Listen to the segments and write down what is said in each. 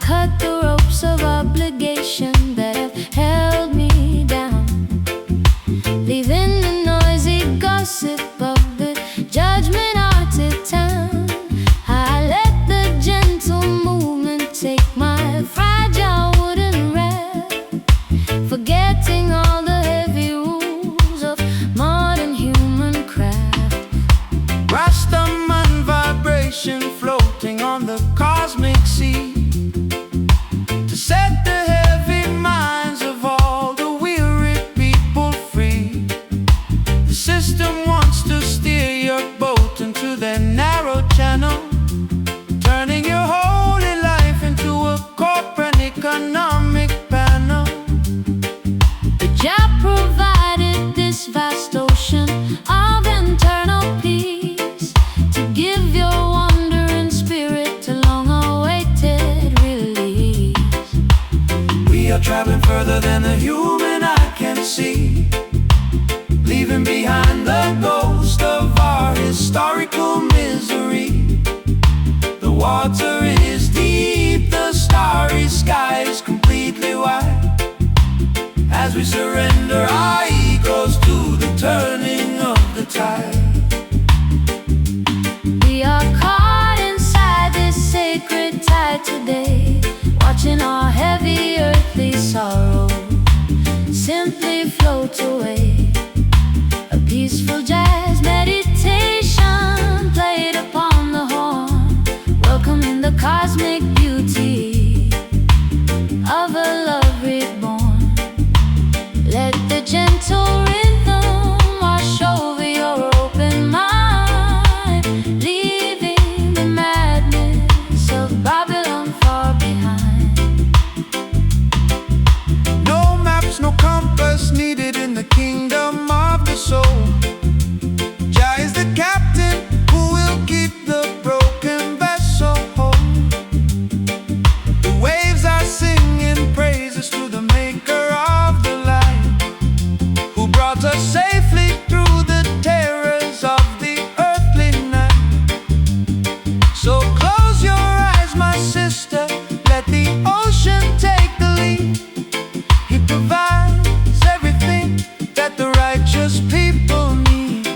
cut the ropes of obligation that have held me down, leaving the noisy gossip of the judgment-hearted town. I let the gentle movement take my fragile wooden raft, forgetting all the heavy rules of modern human craft. Rastaman vibration floating on the cosmic sea, to set the heavy minds of all the weary people free. The system wants to steer your boat into their narrow channel, turning your holy life into a corporate economic panel. The Jah provided this vast ocean of internal peace, to give your wandering spirit a long-awaited release. We are traveling further than the human eye can see, leaving behind the ghost of our historical misery. The water is deep, the starry sky is completely white, as we surrender our egos to the turning of the tide. We are caught inside this sacred tide today, watching our heavy earthly sorrow simply float away. A peaceful jazz meditation played upon the horn, welcoming the cosmic beauty of a love reborn. Let the gentle rhythm wash over your open mind, leaving the madness of Babylon far behind. No maps, no compass needed in the kingdom of the soul. Jah is the captain who will keep the broken vessel whole. The waves are singing praises to the maker of the light, who brought us safely through the terrors of the earthly night. So close your eyes, my sister, let the ocean take the lead. He provides everything that the righteous people need.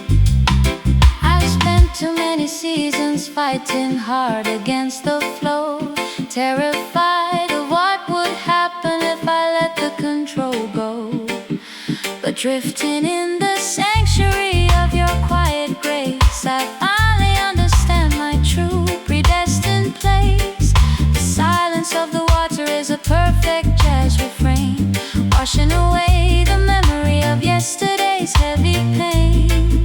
I've spent too many seasons fighting hard against the flow, terrified of what would happen if I let the control go. But drifting in the sanctuary of your quiet grace, I finally understand my true predestined place. The silence of the water is a perfect jazz refrain, washing away the memory of yesterday's heavy pain.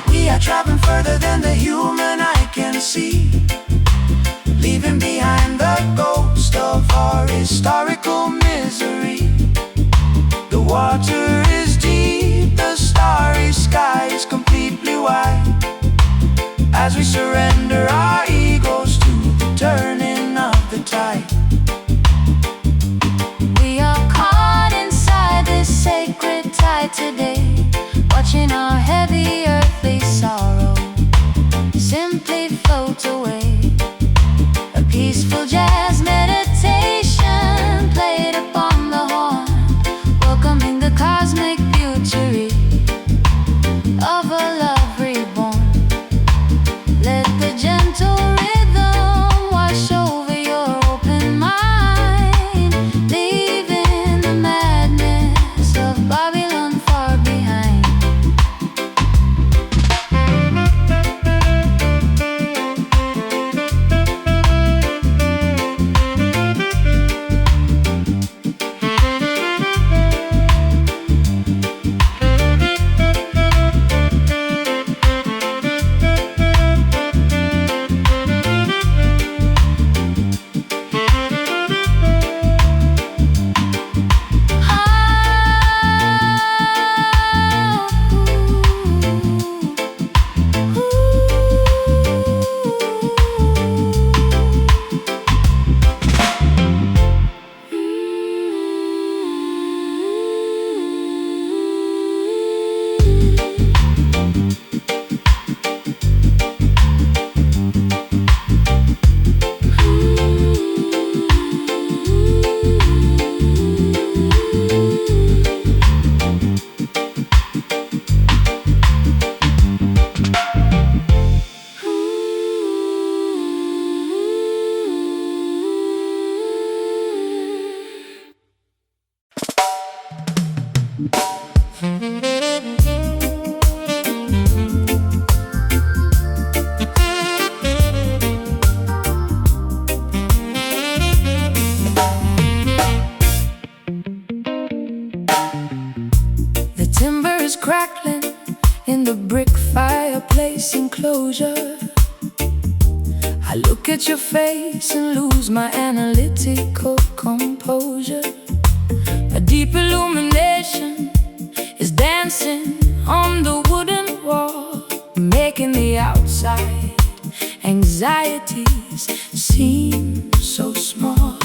We are traveling further than the human eye can see, leaving behind the ghost of our historical misery. The water is deep, the starry sky is completely white, as we surrender our egos to the turning of the tide. We are caught inside this sacred tide today, watching our heavy earthly sorrow simply float away. A peaceful jazz meditation played upon the horn, welcoming the cosmic beauty of a love reborn. Let the gentle The timber is crackling in the brick fireplace enclosure. I look at your face and lose my analytical composure. A deep illumination is dancing on the wooden wall, making the outside anxieties seem so small.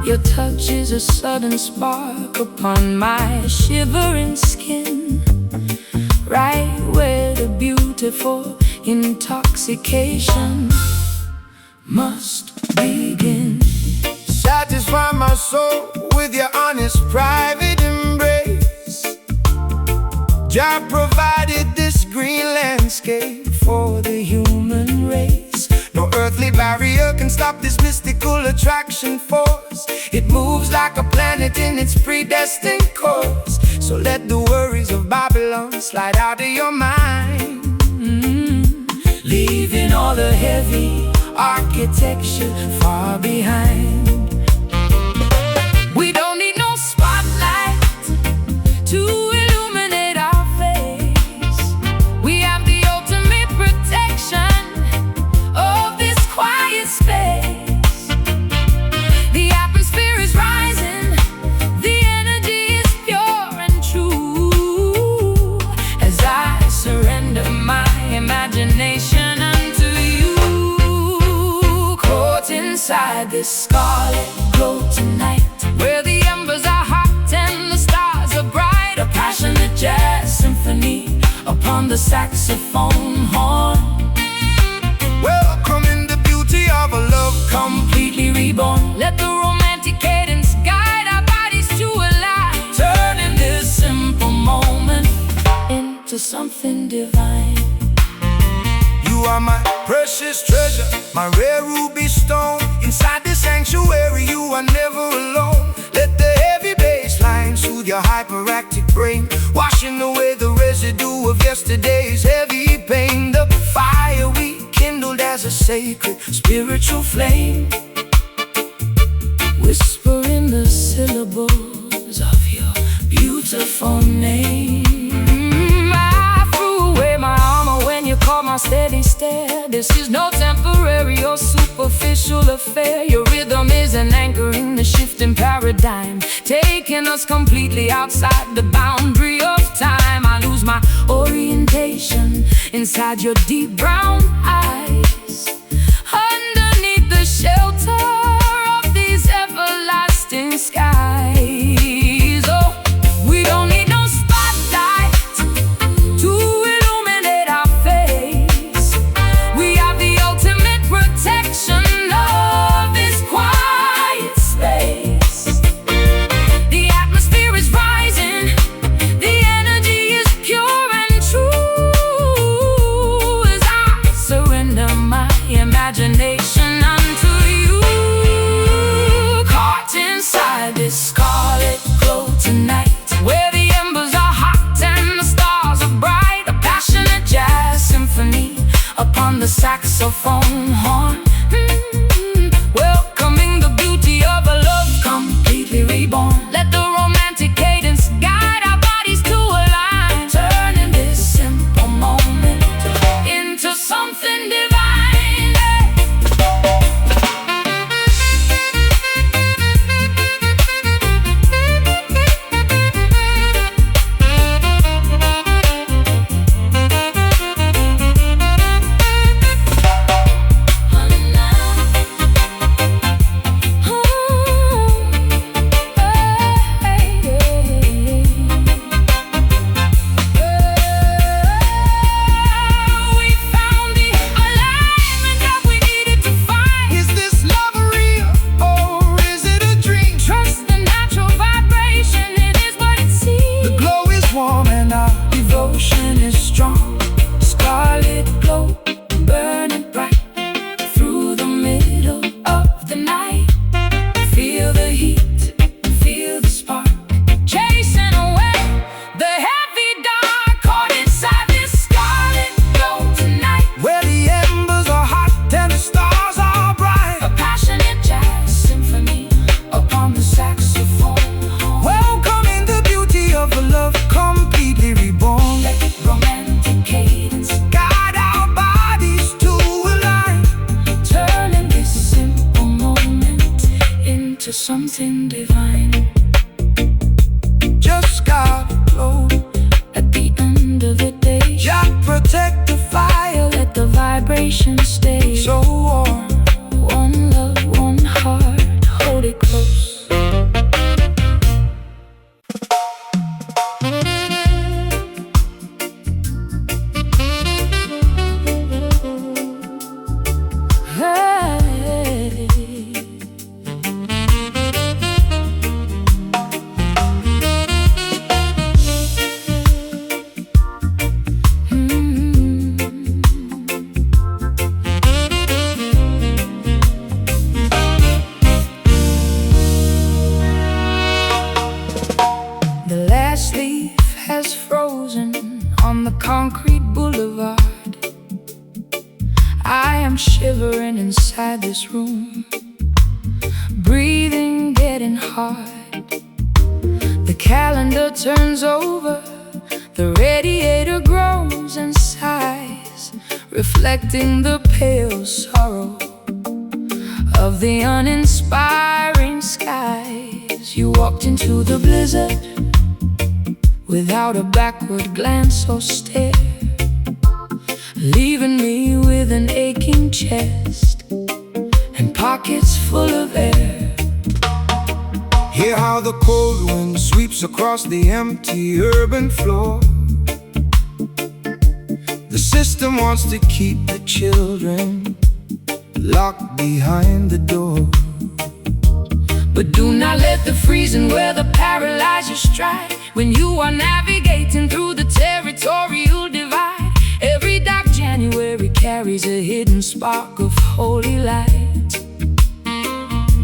Your touch is a sudden spark upon my shivering skin, right where the beautiful intoxication must begin. Satisfy my soul with your honest private embrace. Jah provided this green landscape for the human race. No earthly barrier can stop this mystical attraction force. It moves like a planet in its predestined course. So let the worries of Babylon slide out of your mind, leaving all the heavy architecture far behind. We don't need no spotlight to illuminate our face. We have the ultimate protection of this quiet space. The atmosphere is rising, the energy is pure and true, as I surrender my imagination unto you. Caught inside this scarlet glow tonight, where the embers are hot and the stars are bright. A passionate jazz symphony upon the saxophone horn, Welcoming the beauty of a love completely reborn. Let the romantic cadence guide our bodies to align, turning this simple moment into something divine. You are my precious treasure, my rare ruby stone. Inside this sanctuary you are never alone. Let the heavy bass line soothe your hyperactive brain, washing away the residue of yesterday's heavy pain. The fire we kindled as a sacred spiritual flame, whispering the syllables of your beautiful name. I threw away my armor when you caught my steady stare. This is no temporary or superficial affair. Your rhythm is an anchor in the shifting paradigm, taking us completely outside the boundary of time. I lose my orientation inside your deep brown eyes, underneath the shelter of these everlasting skies. Oh, we don't need no spotlight to illuminate our face. We have the ultimate protection of this quiet space. The atmosphere is rising, the energy is pure and true, as I surrender my imagination unto you. Caught inside this scarlet glow tonight, where the embers are hot and the stars are bright. A passionate jazz symphony upon the saxophone horn, welcoming the beauty of a love completely reborn. Let the romantic cadence guide our bodies to align, turning this simple moment into something divine. chairs frozen on the concrete boulevard. I am shivering inside this room, breathing, getting hard. The calendar turns over, the radiator groans and sighs, reflecting the pale sorrow of the uninspiring skies. You walked into the blizzard without a backward glance or stare, leaving me with an aching chest and pockets full of air. Hear how the cold wind sweeps across the empty urban floor. The system wants to keep the children locked behind the door. But do not let the freezing weather paralyze your stride when you are navigating through the territorial divide. Every dark January carries a hidden spark of holy light.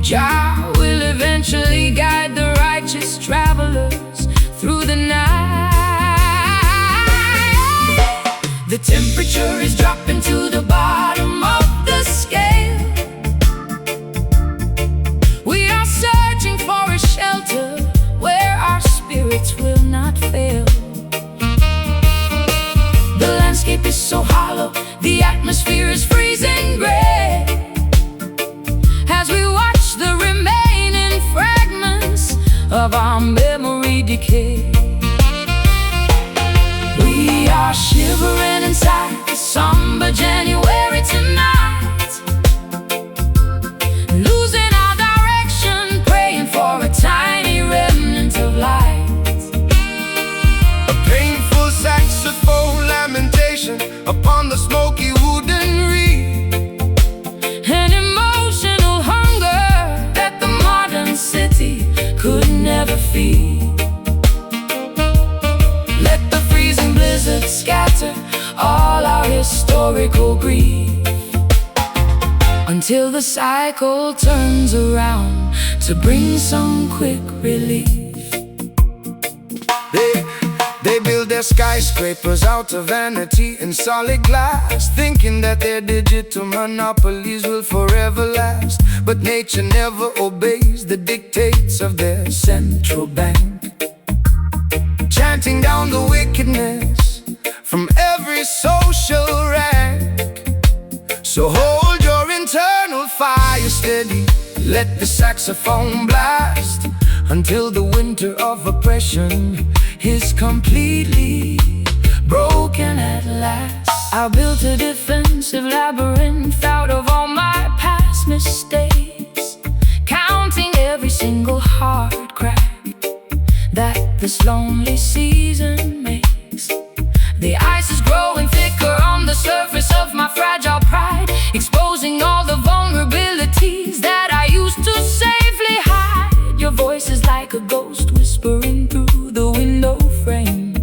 Jah will eventually guide the righteous travelers through the night. The temperature is dropping to the bottom of the scale. We are searching for a shelter where our spirits will not fail. The landscape is so hollow, the atmosphere is freezing gray, as we watch the remaining fragments of our memory decay. We are shivering inside the somber January tonight, losing our direction, praying for a tiny remnant of light. A painful saxophone lamentation upon the smoky wooden reed. An emotional hunger that the modern city could never feed. Let the freezing blizzard scatter all our historical grief, until the cycle turns around to bring some quick relief. They build their skyscrapers out of vanity and solid glass, thinking that their digital monopolies will forever last. But nature never obeys the dictates of their central bank, chanting down the wickedness from every social rank. So hold your internal fire steady, let the saxophone blast, until the winter of oppression is completely broken at last. I built a defensive labyrinth out of all my past mistakes, counting every single hard crack that this lonely season makes. The ice is growing thicker on the surface of my fragile pride, exposing all the vulnerabilities that I used to safely hide. Your voice is like a ghost whispering through the window frame,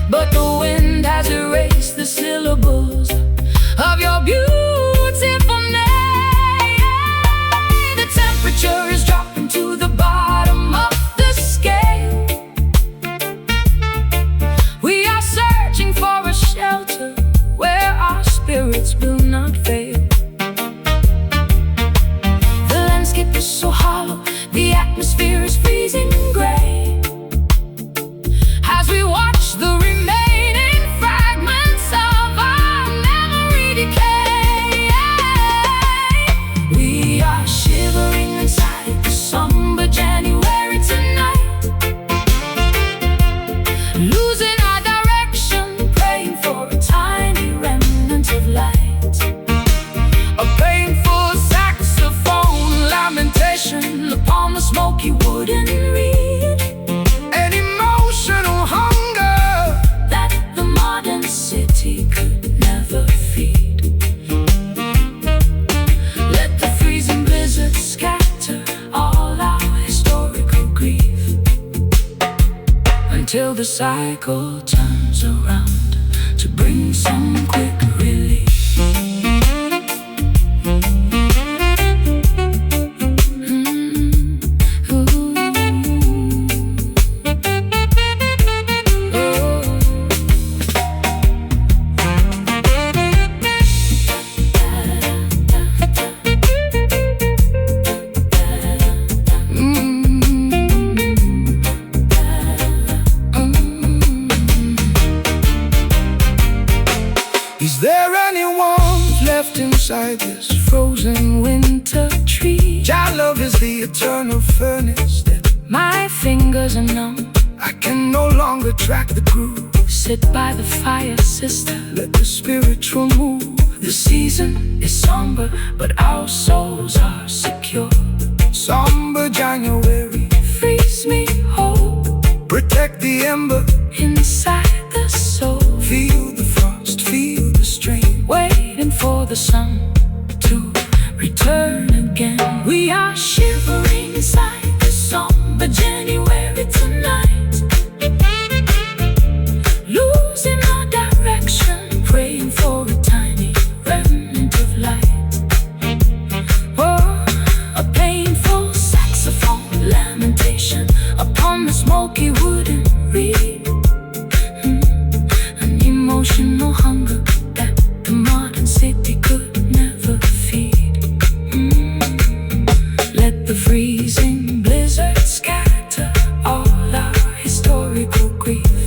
but the wind has erased the syllables of your beautiful name. The temperature is dropping to the bottom of the scale. We are searching for a shelter where our spirits will not fail. The landscape is so hollow, the atmosphere is freezing gray, as we watch the remaining fragments of our memory decay. We are shivering inside the somber January tonight, losing our direction, praying for a tiny remnant of light. A painful saxophone lamentation upon the smoky wooden reed. An emotional hunger that the modern city could never feed. Let the freezing blizzard scatter all our historical grief, until the cycle turns around to bring some quick relief. beside this frozen winter tree. Jah love is the eternal furnace that My fingers are numb. I can no longer track the groove. Sit by the fire, sister. Let the spiritual move. The season is somber, but our souls are secure. Somber January, Freeze me whole protect the ember. inside the soul. Feel the frost, feel the strain. Waiting for the sun to return again. We are shivering inside the somber January tonight, losing our direction, praying for a tiny remnant of light. Oh, a painful saxophone lamentation upon the smoky wooden reed. An emotional hunger that the modern city could never feed. Let the freezing blizzard scatter all our historical grief,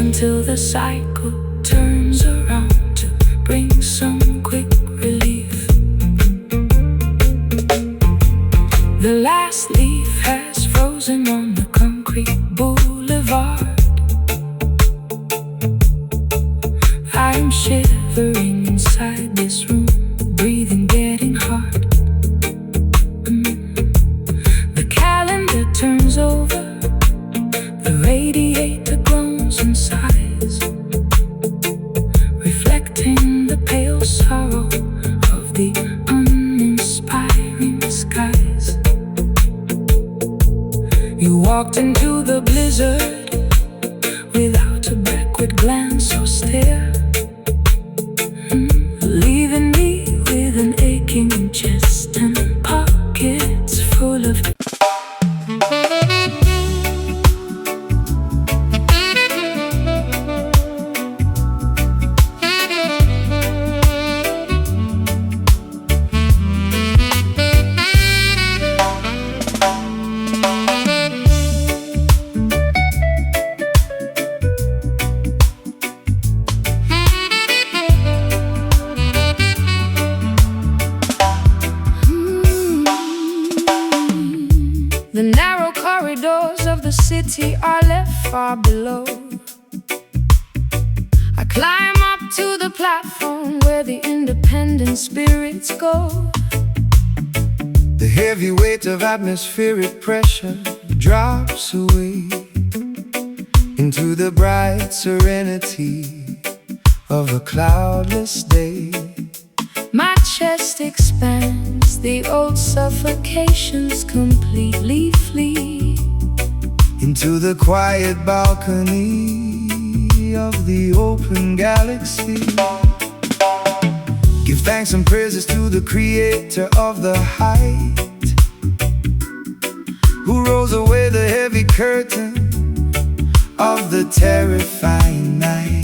until the cycle turns around to bring some quick relief. The last leaf has frozen on the concrete boulevard. I'm shivering inside this room, breathing getting hard. The calendar turns over, the radiator groans and sighs, reflecting the pale sorrow of the uninspiring skies. You walked into the blizzard without a backward glance or stare, leaving me with an aching chest and pockets full of The narrow corridors of the city are left far below. I climb up to the platform where the independent spirits go. The heavy weight of atmospheric pressure drops away into the bright serenity of a cloudless day. My chest expands, the old suffocations completely flee into the quiet balcony of the open galaxy. Give thanks and praises to the creator of the height, who rolls away the heavy curtain of the terrifying night.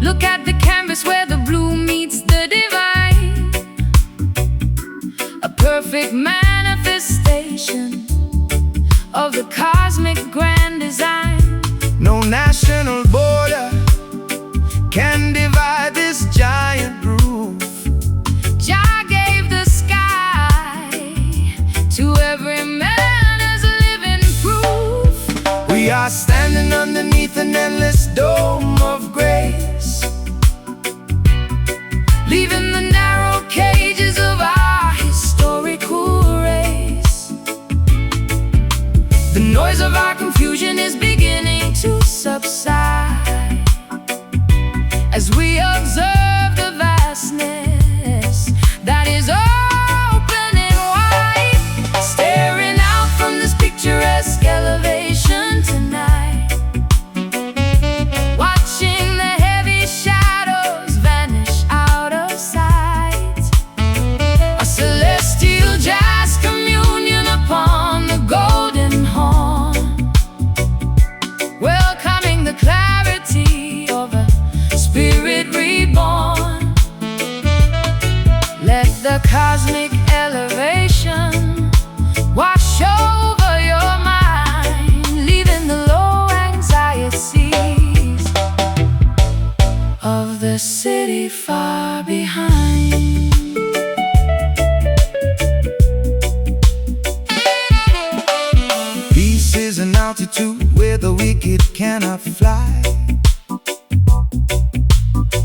Look at the canvas where the blue meets the divine, a perfect manifestation of the cosmic grand design. No national border can divide this giant roof. Jah gave the sky to every man as a living proof. We are standing underneath an endless dome of grace, leaving the narrow cages of our historical race. The noise of our confusion is beginning to subside as we observe the vastness that is open and wide, staring out from this picturesque elevation tonight, watching the heavy shadows vanish out of sight. A celestial jazz communion upon the golden horn. altitude where the wicked cannot fly.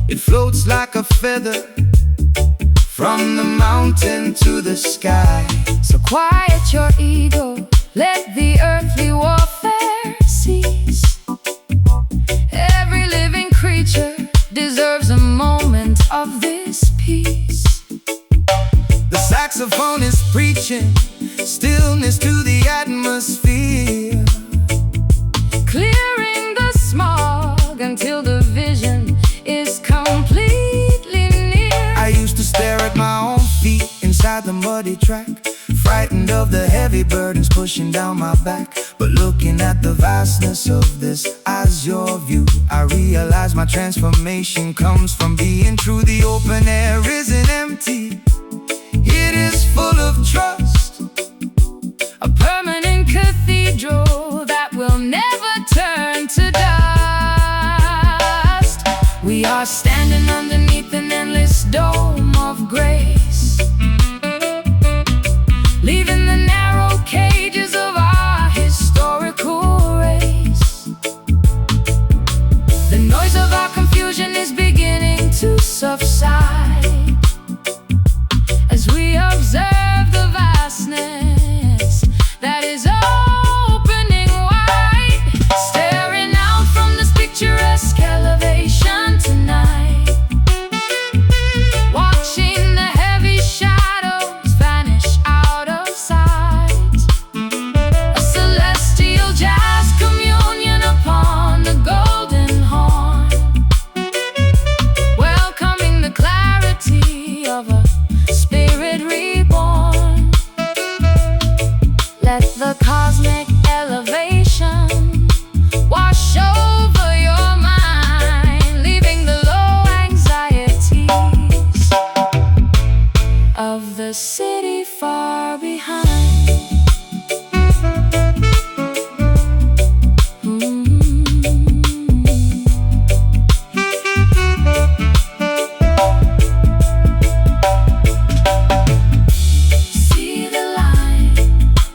It floats like a feather from the mountain to the sky. So quiet your ego, let the earthly warfare cease. Every living creature deserves a moment of this peace. The saxophone is preaching stillness to the atmosphere, clearing the smog until the vision is completely near. I used to stare at my own feet inside the muddy track, frightened of the heavy burdens pushing down my back. But looking at the vastness of this azure view, I realize my transformation comes from being true. The open air isn't empty, it is full of trust, a permanent cathedral that will never turn to dust. We are standing underneath an endless dome of grace, leaving the narrow cages of our historical race. The noise of our confusion is beginning to subside as we observe the vastness that is opening wide, staring out from this picturesque elevation tonight, watching the heavy shadows vanish out of sight. A celestial jazz communion upon the golden horn, welcoming the clarity of a spirit reborn. Let the cosmic elevation wash over your mind, leaving the low anxieties of the city far behind. See the line,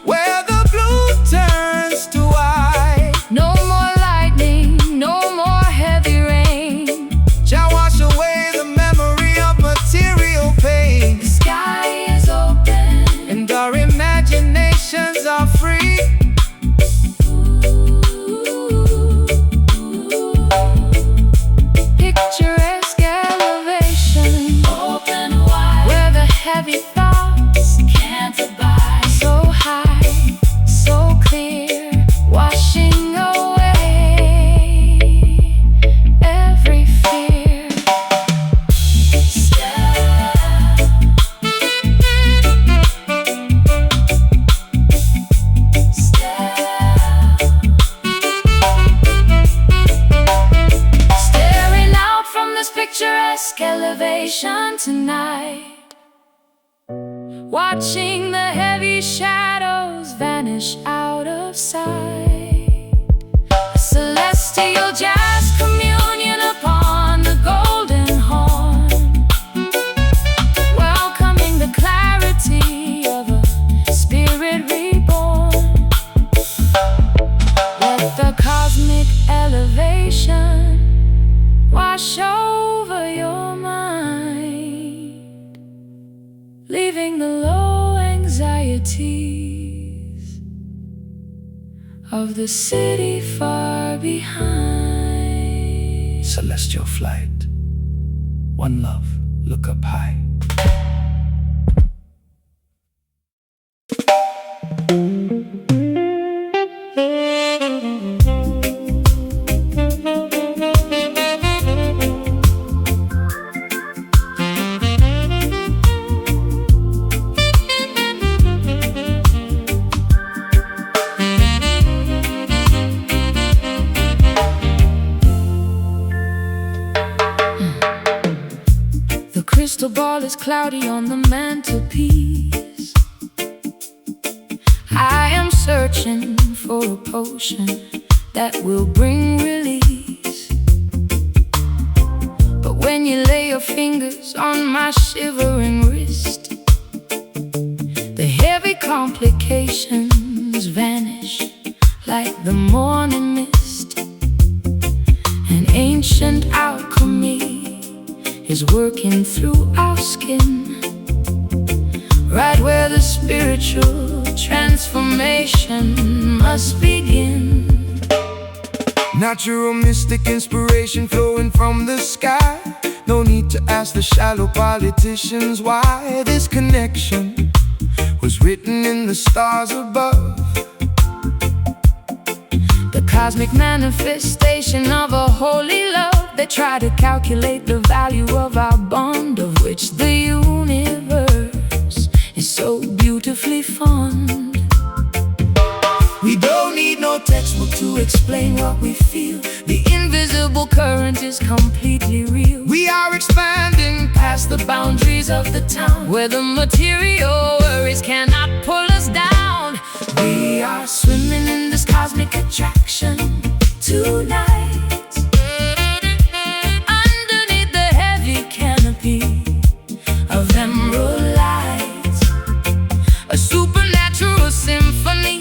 where the blue turns to white. no more lightning, no more heavy rain. Shall wash away the memory of material pain, The sky is open, and our imaginations are free. picturesque elevation, Open wide, where the heavy thoughts can't abide. so high, so clear, washing away every fear. Staring out from this picturesque elevation tonight, watching the heavy shadows vanish out of sight. A celestial jazz communion upon the golden horn, welcoming the clarity of a spirit reborn. Let the cosmic elevation wash over your mind, leaving the low anxieties of the city far behind. Celestial flight, one love, look up high. The crystal ball is cloudy on the mantelpiece. I am searching for a potion that will bring release. But when you lay your fingers on my shivering wrist, the heavy complications vanish like the morning mist. An ancient alchemy is working through our skin, right where the spiritual transformation must begin. Natural mystic inspiration flowing from the sky. No need to ask the shallow politicians why. This connection was written in the stars above. The cosmic manifestation of a holy love. They try to calculate the value of our bond, of which the universe is so beautifully fond. We don't need no textbook to explain what we feel. The invisible current is completely real. We are expanding Past the boundaries of the town, where the material worries cannot pull us down. We are swimming in this cosmic attraction tonight, underneath the heavy canopy of emerald light. A supernatural symphony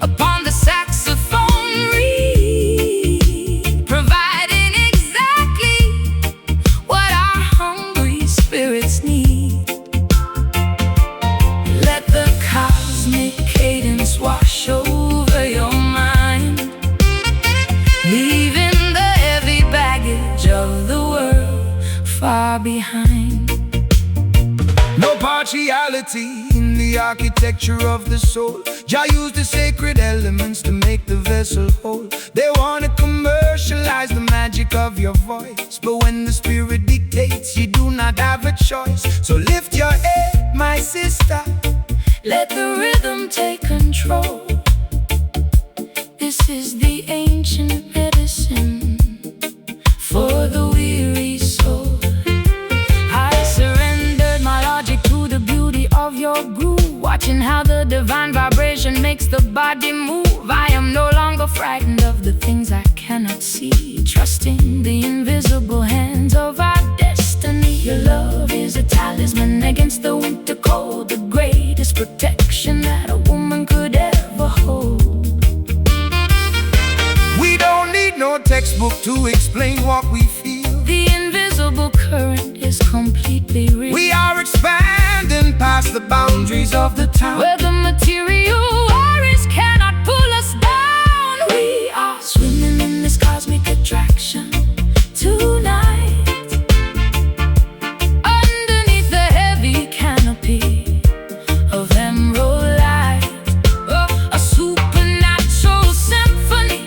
upon the saxophone reed, providing exactly what our hungry spirits need. Let the cosmic cadence wash over your mind, leaving the heavy baggage of the world far behind. no partiality in the architecture of the soul. Jah used the sacred elements to make the vessel whole. They wanna commercialize the magic of your voice, but when the spirit dictates, you do not have a choice. So lift your head, my sister. Let the rhythm take control. This is the ancient medicine for the weary soul. I surrendered my logic to the beauty of your groove, watching how the divine vibration makes the body move. I am no longer frightened of the things I cannot see, trusting the invisible hands of our destiny. Your love is a talisman against the winter cold, the greatest protection that a woman could ever hold. We don't need no textbook to explain what we feel. The invisible current is completely real. We are expanding past the boundaries of the town, Where the material worries cannot pull us down. We are swimming in this cosmic attraction tonight, underneath the heavy canopy of emerald light. A supernatural symphony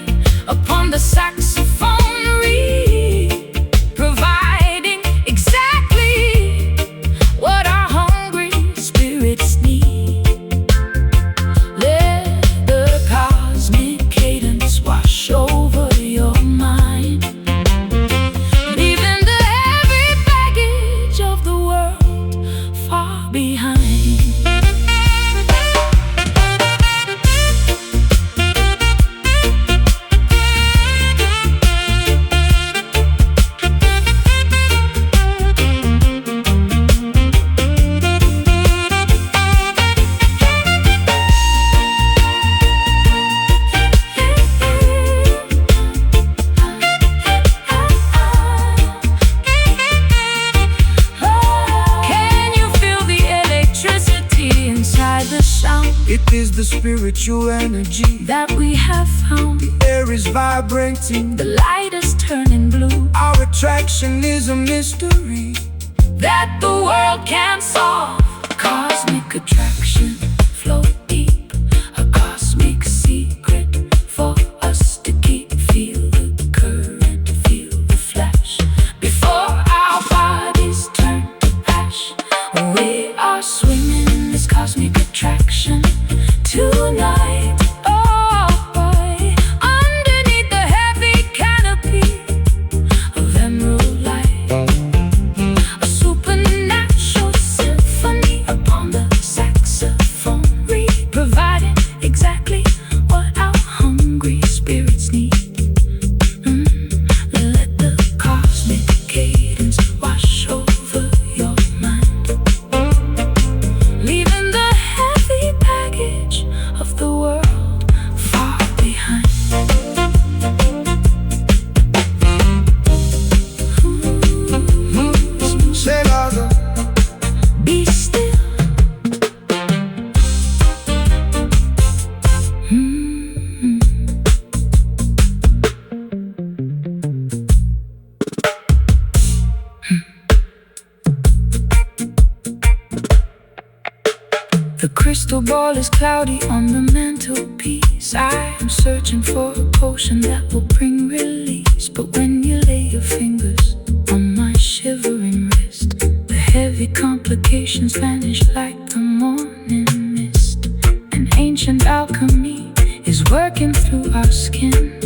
upon the saxophone reed, providing exactly what our hungry spirits need. Let the cosmic cadence wash over your mind, leaving the heavy baggage of the world far behind. Can you feel the electricity inside the sound it is the spiritual energy. that we have found? Air is vibrating, The light is turning blue, our attraction is a mystery that the world can't solve. Cosmic attraction, flow deep, a cosmic secret for us to keep. Feel the current, feel the flash, before our bodies turn to ash. We are swimming in this cosmic attraction tonight. Oh boy, underneath the heavy canopy of emerald light. A supernatural symphony upon the saxophone reed, providing exactly what our hungry spirits need. Let the cosmic cadence wash over your mind, leaving the heavy baggage of the world Say louder. Be still. The crystal ball is cloudy on the mantelpiece. I am searching for a potion that will bring release. But when you lay your fingers on my shivering wrist, the heavy complications vanish like the morning mist. An ancient alchemy is working through our skin,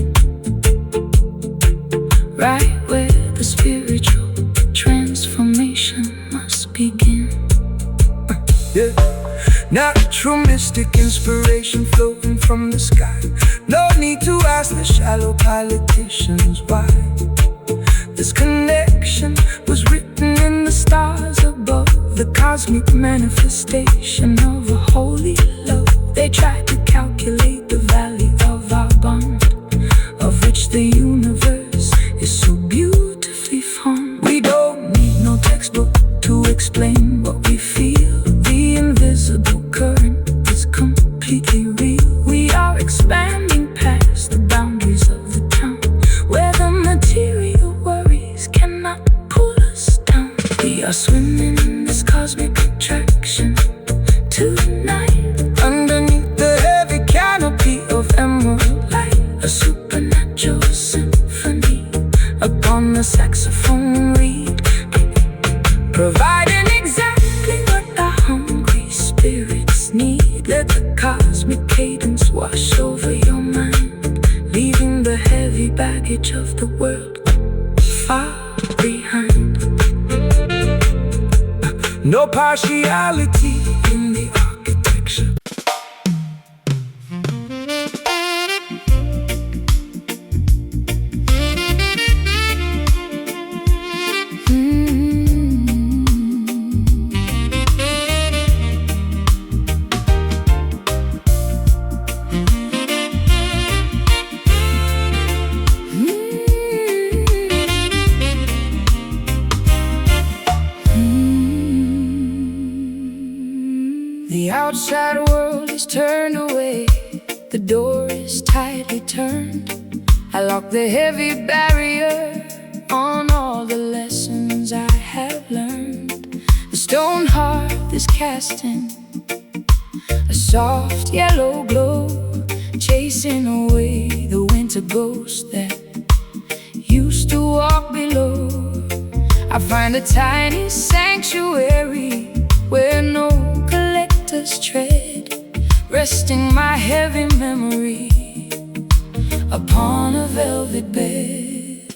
right where the spiritual transformation must begin. Yeah. Natural mystic inspiration floating from the sky. No need to ask the shallow politicians why. This connection was written in the stars above, the cosmic manifestation of a holy love. They tried to calculate the value of our bond, of which the universe is so beautifully formed. We don't need no textbook to explain what we feel. The invisible current is completely real. We are expanding past the boundaries of the town, where the material worries cannot pull us down. We are swimming in this cosmic attraction tonight, underneath the heavy canopy of emerald light. A supernatural symphony upon the saxophone reed, providing exactly what the hungry spirits need. Let the cosmic cadence wash over your mind, leaving the heavy baggage of the world far behind. No partiality in the architecture. The outside world is turned away, the door is tightly turned. I lock the heavy barrier on all the lessons I have learned. The stone hearth is casting a soft yellow glow, chasing away the winter ghost that used to walk below. I find a tiny sanctuary where no collectors tread, resting my heavy memory upon a velvet bed.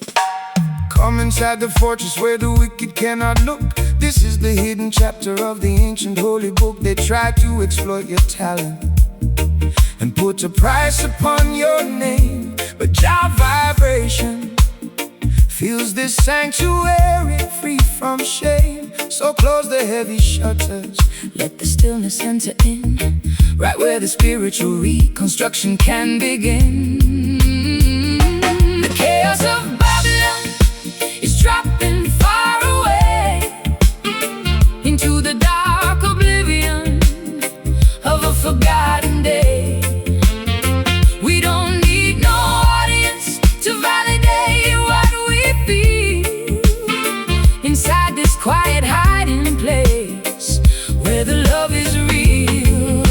Come inside the fortress where the wicked cannot look. This is the hidden chapter of the ancient holy book. They try to exploit your talent and put a price upon your name, but Jah vibration fills this sanctuary free from shame. So close the heavy shutters, let the stillness enter in, right where the spiritual reconstruction can begin. The chaos of Babylon is dropping far away into the dark oblivion of a forgotten day. We don't need no audience to validate what we feel inside this quiet hiding place where the love is real.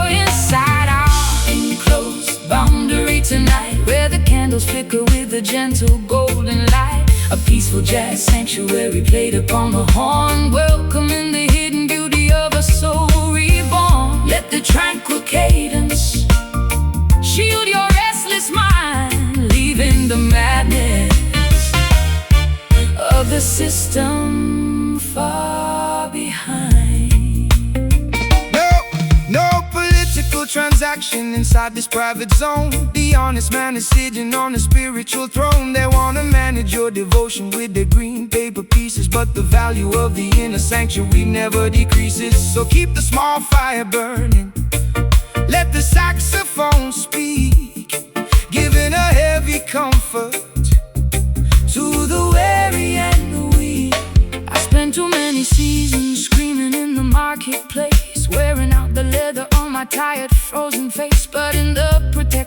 Inside our enclosed boundary tonight, where the candles flicker with a gentle golden light, a peaceful jazz sanctuary played upon the horn, welcoming the hidden beauty of a soul reborn. Let the tranquil cadence shield your restless mind, leaving the madness of the system far behind. no political transaction inside this private zone. The honest man is sitting on a spiritual throne. They wanna manage your devotion with their green paper pieces, but the value of the inner sanctuary never decreases. So keep the small fire burning, let the saxophone speak.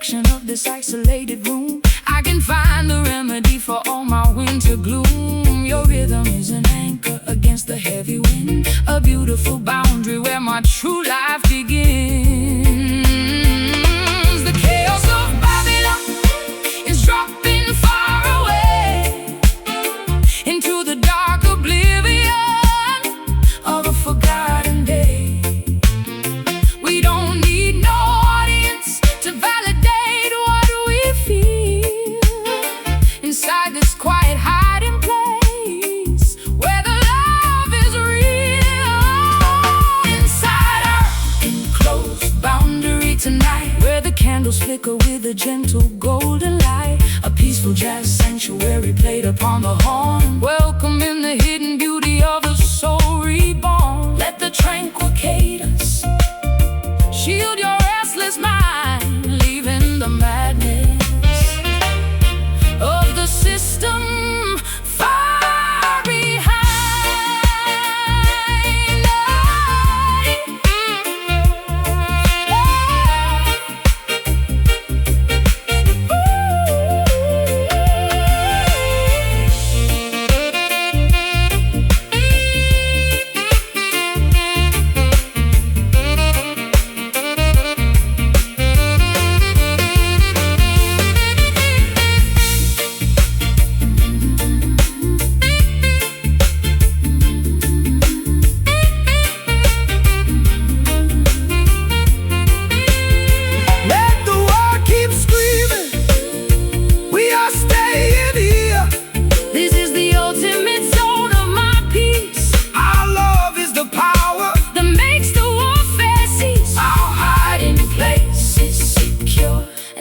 reflection of this isolated room, I can find the remedy for all my winter gloom. Your rhythm is an anchor against the heavy wind, a beautiful boundary where my true life begins. The chaos of Babylon is dropping far away into the dark oblivion of a forgotten day. We don't need no audience to validate what we feel inside this quiet hiding place where the love is real. Inside our enclosed boundary tonight, where the candles flicker with a gentle golden light, a peaceful jazz sanctuary played upon the horn, welcoming the hidden beauty of a soul reborn. Let the tranquil cadence shield your restless mind, leaving the madness of the system far behind.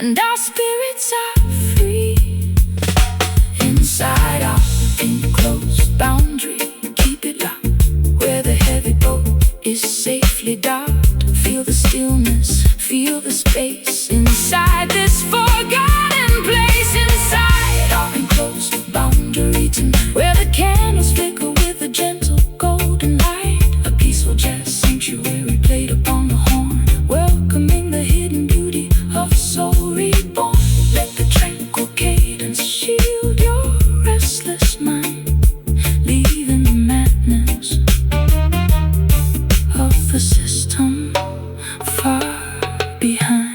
And our spirits are free inside our enclosed boundary. Keep it locked where the heavy boat is safely docked. Feel the stillness, feel the space inside this forgotten place. Inside our enclosed boundary tonight, where the candles flicker with a gentle golden light, a peaceful jazz sanctuary played upon the horn, welcoming the hidden beauty of soul reborn. Let the tranquil cadence shield your restless mind, leaving the madness of the system far behind.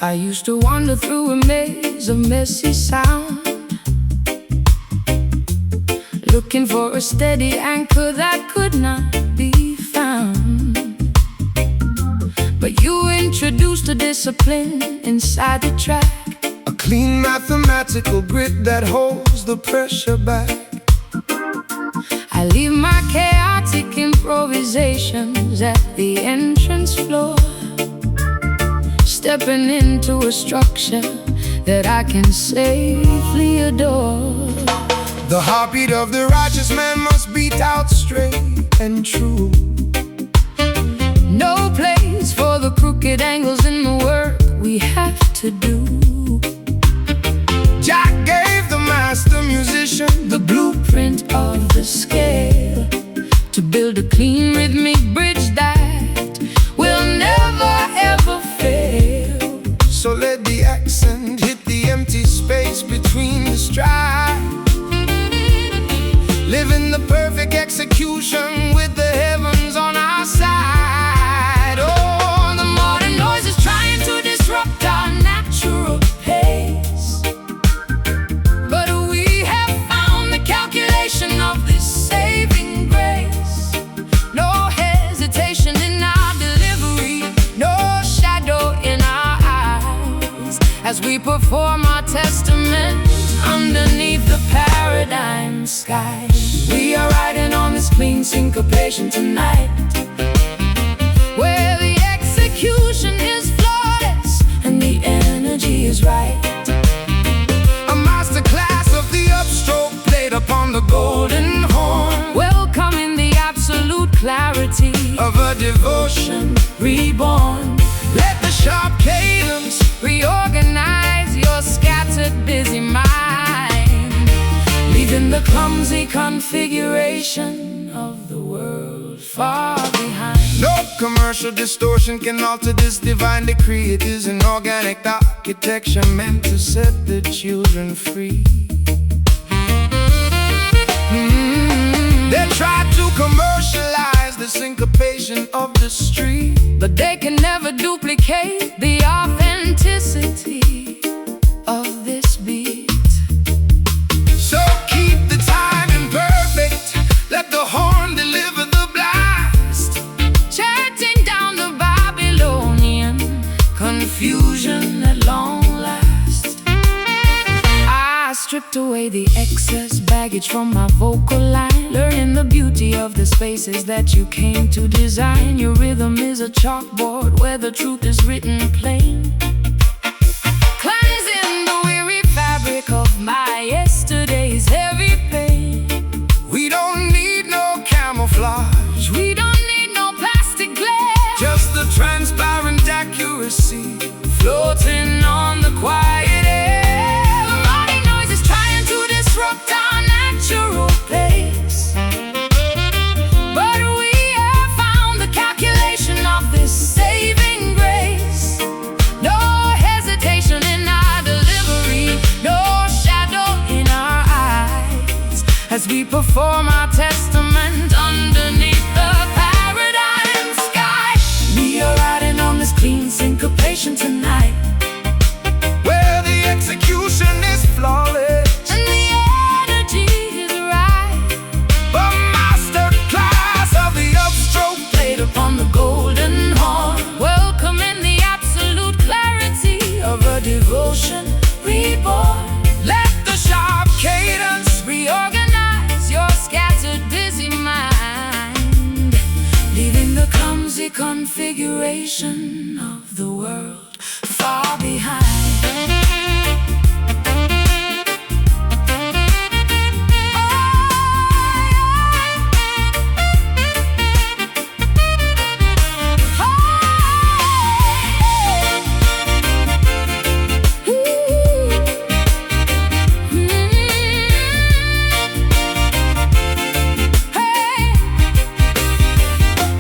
I used to wander through a maze of messy sound, looking for a steady anchor that could not be found. But you introduced a discipline inside the track, a clean mathematical grid that holds the pressure back. I leave my chaotic improvisations at the entrance floor, stepping into a structure that I can safely adore. The heartbeat of the righteous man must beat out straight and true. No place for the crooked angles in the work we have to do. Jack gave the master musician the blueprint of the scale to build a clean rhythmic bridge that will never ever fail. So let the accent hit the empty space between the strides, living the perfect execution with the heavens on our side. Oh, the modern noise is trying to disrupt our natural pace, but we have found the calculation of this saving grace. No hesitation in our delivery, no shadow in our eyes. as we perform our testament underneath the paradigm sky. We are riding on this clean syncopation tonight, where the execution is flawless and the energy is right. A master class of the upstroke played upon the golden horn, Welcoming the absolute clarity of a devotion reborn. Let the sharp cadence Reorganize your scattered, busy mind, leaving the clumsy configuration of the world far behind. No commercial distortion can alter this divine decree. It is an organic architecture meant to set the children free. They try to commercialize the syncopation of the street, But they can never duplicate the authenticity of this beat. so keep the timing perfect. Let the horn deliver the blast, Chatting down the Babylonian confusion at long last. I stripped away the excess baggage from my vocal line, learning the beauty of the spaces that you came to design. Your rhythm is a chalkboard where the truth is written plain, cleansing the weary fabric of my yesterday's heavy pain. we don't need no camouflage, We don't need no plastic glare, just the transparent accuracy floating on the quiet air. Marley noise is trying to disrupt our natural pace, but we have found the calculation of this saving grace. No hesitation in our delivery, no shadow in our eyes, as we perform our testament underneath the paradigm sky. We are riding on this clean syncopation tonight, where the execution is flawless. and the energy is right. A master class of the upstroke Played upon the golden horn, welcoming the absolute clarity of a devotion reborn. Let the sharp cadence Reorganize your scattered, busy mind, leaving the clumsy configuration of the world far behind.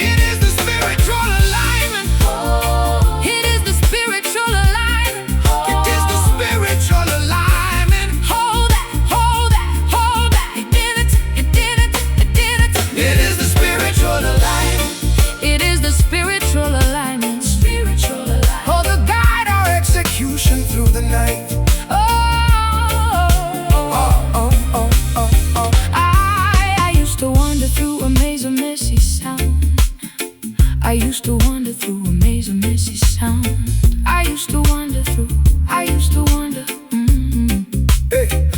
It is the spiritual alignment. It is the spiritual alignment. It is the spiritual alignment. Hold that, hold that, hold that. You did it, you did it, you did it. It is the spiritual alignment. It is the spiritual alignment. Spiritual alignment. Oh, the guide our execution through the night. Oh, I used to wander through a maze of messy sound. I used to wander through a maze of messy sound. I used to wander through, I used to wander. Hey.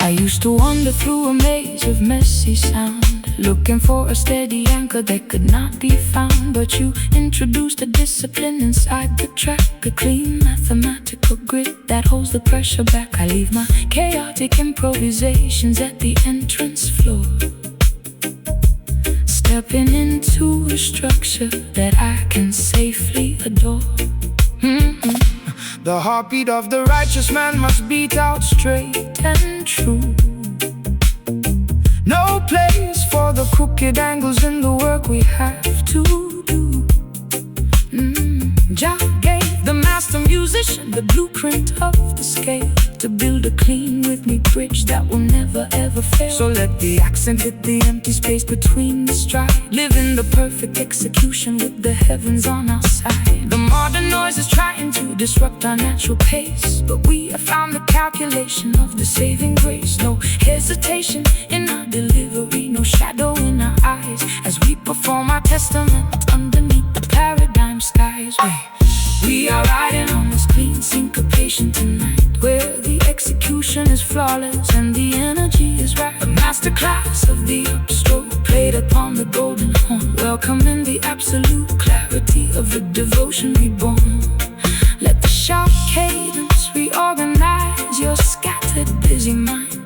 I used to wander through a maze of messy sound, looking for a steady anchor that could not be found. But you introduced a discipline inside the track, a clean mathematical grid that holds the pressure back. I leave my chaotic improvisations at the entrance floor, stepping into a structure that I can safely adore. The heartbeat of the righteous man must beat out straight and true. No place for the crooked angles in the work we have to do. Jah gave the master musician the blueprint of the scale to build a clean rhythmic bridge that will never ever fail. So let the accent hit the empty space between the stride, living the perfect execution with the heavens on our side. The modern noise is trying to disrupt our natural pace, but we have found the calculation of the saving grace. No hesitation in our delivery, no shadow in our eyes, as we perform our testament underneath the paradigm skies. We are riding on this clean syncopation flawless and the energy is right. A masterclass of the upstroke played upon the golden horn, welcoming the absolute clarity of the devotion reborn. Let the sharp cadence reorganize your scattered busy mind,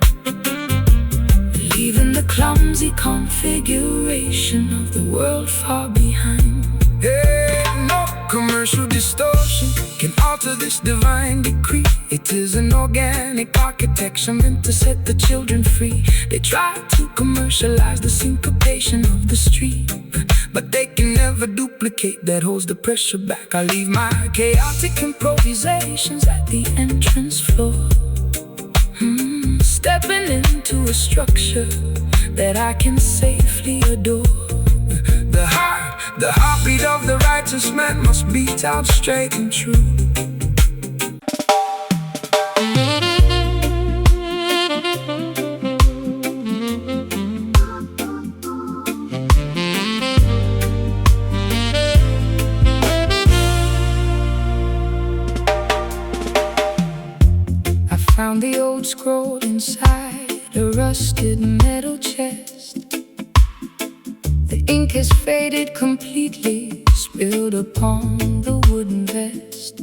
leaving the clumsy configuration of the world far behind. Hey, no commercial distortion can alter this divine decree. It is an organic architecture meant to set the children free. They try to commercialize the syncopation of the street, but they can never duplicate that holds the pressure back. I leave my chaotic improvisations at the entrance floor, stepping into a structure that I can safely adore. The heartbeat of the righteous man must beat out straight and true. I found the old scroll inside a rusted metal chest. The ink has faded completely, spilled upon the wooden vest.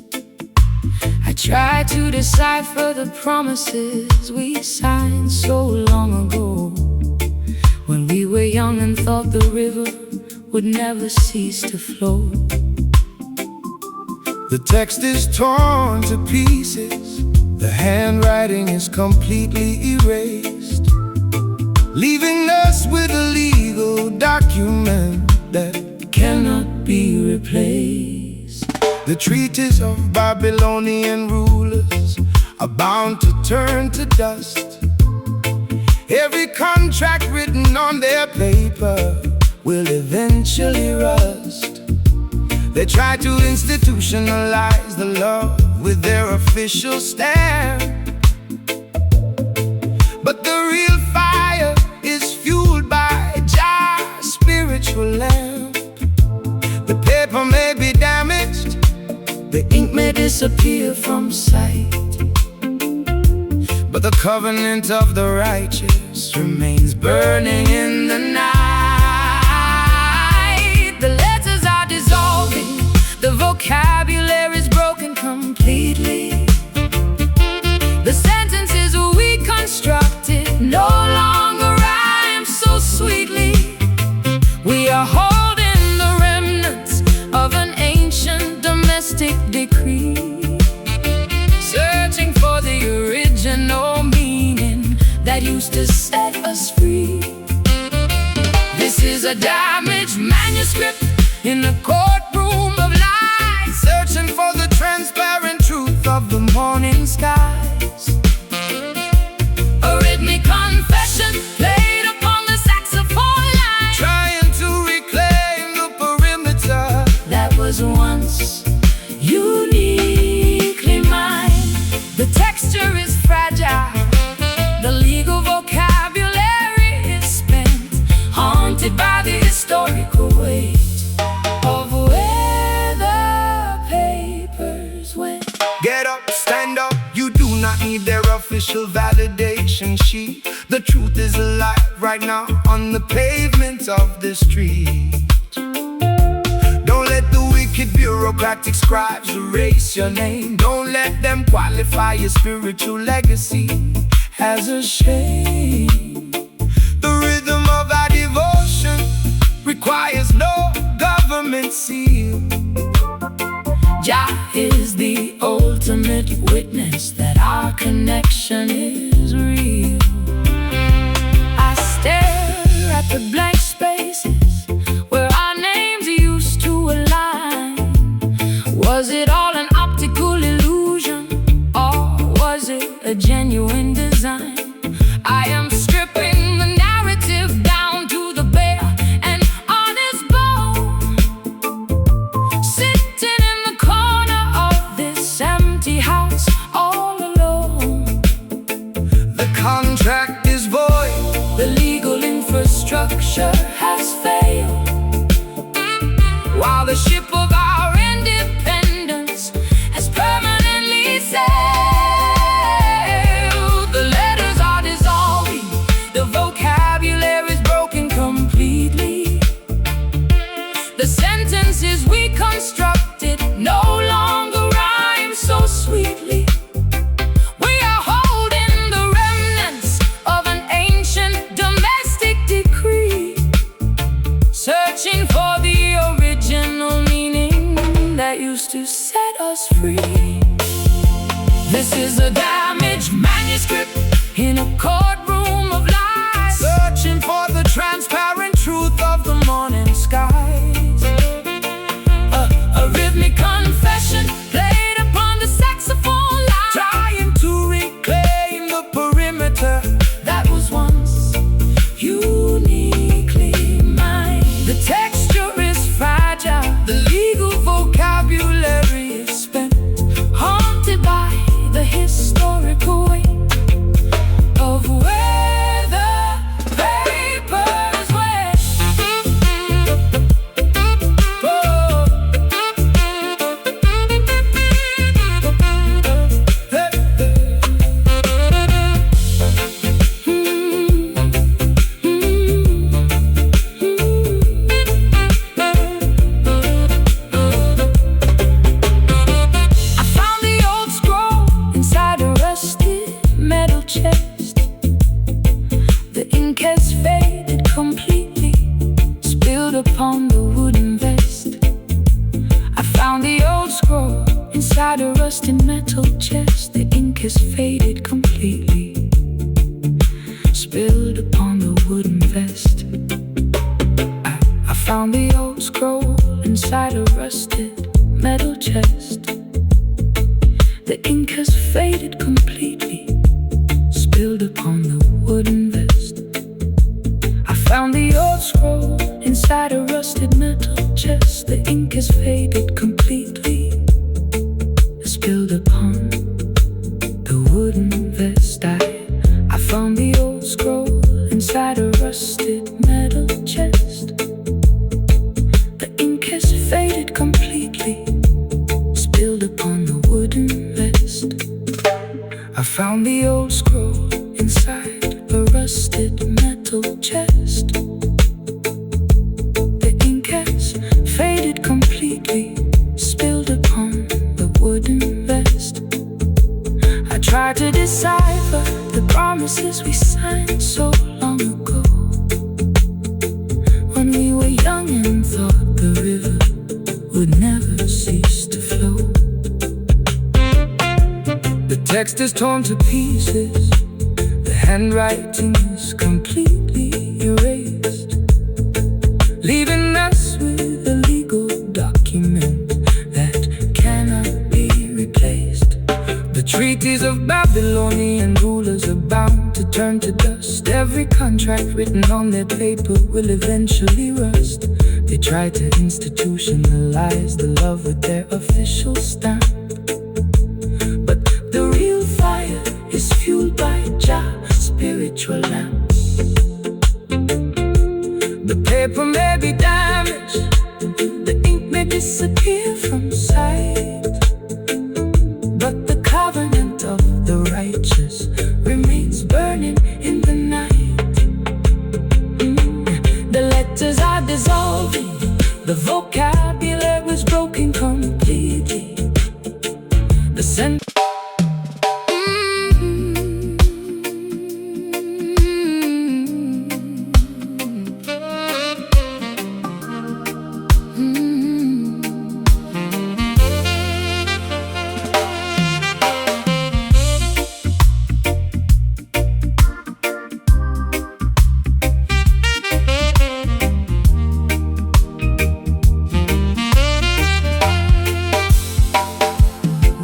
I tried to decipher the promises we signed so long ago, when we were young and thought the river would never cease to flow. The text is torn to pieces, the handwriting is completely erased, leaving us with a legal document that Cannot be replaced. the treaties of Babylonian rulers are bound to turn to dust. Every contract written on their paper will eventually rust. They try to institutionalize the law with their official stamp, but the real fire is fueled by Jah's spiritual lamp. The paper may be damaged, The ink may disappear from sight, but the covenant of the righteous remains burning in the night. the letters are dissolving, the vocabulary is broken completely. The sentences we constructed no longer rhyme so sweetly. We are holding the remnants of an ancient domestic decree, searching for the original meaning that used to set us free. This is a damaged manuscript in the courtroom of lies, Searching for the transparent truth of the morning skies. a rhythmic confession played upon the saxophone line Trying to reclaim the perimeter. that was once uniquely mine. The texture is fragile, the legal vocabulary is spent, haunted by the historical weight of where the papers went. Get up, stand up, you do not need their official validation sheet. The truth is alive right now on the pavement of the street. Don't let the wicked bureaucratic scribes erase your name. Don't let them qualify your spiritual legacy as a shame. The rhythm of our devotion requires no government seal. Jah is the ultimate witness that our connection is real. I stare at the blank spaces where our names used to align. Was it all an optical illusion, or was it a genuine design? I am stripping the narrative down to the bare and honest bone, sitting in the corner of this empty house all alone. The contract is void, The legal infrastructure has failed, while the ship of our independence has permanently sailed. The letter This is a damaged manuscript in a courtroom of lies, searching for the transparent truth of the morning skies. a rhythmic confession played upon the saxophone line, Trying to reclaim the perimeter that was once uniquely mine. The texture is fragile, the legal vocabulary is spent, Haunted by the historical weight of where the papers went. oh. I found the old scroll inside a rusted metal chest. The ink has faded completely, spilled upon the wooden vest. I found the old scroll inside a rusted metal chest. The ink has faded completely, spilled upon the wooden vest. I found the old scroll inside a rusted metal chest. The ink has faded completely, spilled upon the wooden vest. I found the old scroll inside a rusted metal chest. The ink has faded completely, spilled upon the wooden vest. I found the old scroll inside a rusted metal chest. The ink has faded completely, spilled upon the wooden vest. I found the old scroll inside a rusted metal chest. The ink has faded completely, spilled upon the wooden vest. I tried to decipher the promises we signed so long ago, when we were young and thought the river would never cease to flow. The text is torn to pieces, the handwriting is completely erased, leaving us with a legal document that cannot be replaced. The treaties of Babylonian rulers are bound to turn to dust. Every contract written on their paper will eventually rust. They try to institutionalize the love with their official stamp, but the real fire is fueled by Jah's spiritual lamp. The paper may be damaged, the ink may disappear from sight, but the covenant of the righteous remains burning in the night. The letters are dissolving, the vocabulary was broken completely. The sentence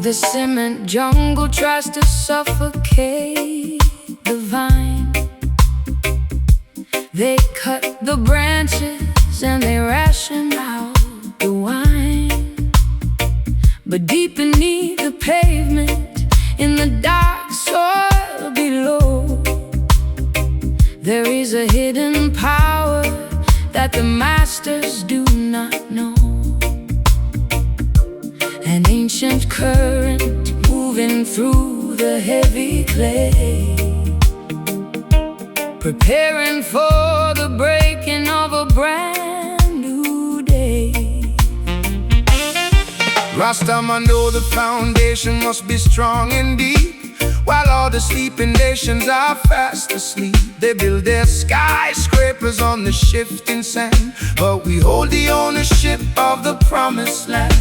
The cement jungle tries to suffocate the vine. They cut the branches and they ration out the wine. But deep beneath the pavement, in the dark soil below, there is a hidden power that the masters do not know. An ancient current moving through the heavy clay, preparing for the breaking of a brand new day. Rastaman know the foundation must be strong and deep, while all the sleeping nations are fast asleep. They build their skyscrapers on the shifting sand, but we hold the ownership of the promised land.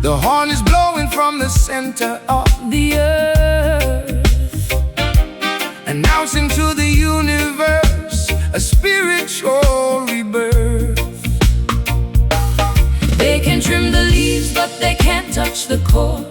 The horn is blowing from the center of the earth, announcing to the universe a spiritual rebirth. They can trim the leaves, but they can't touch the core.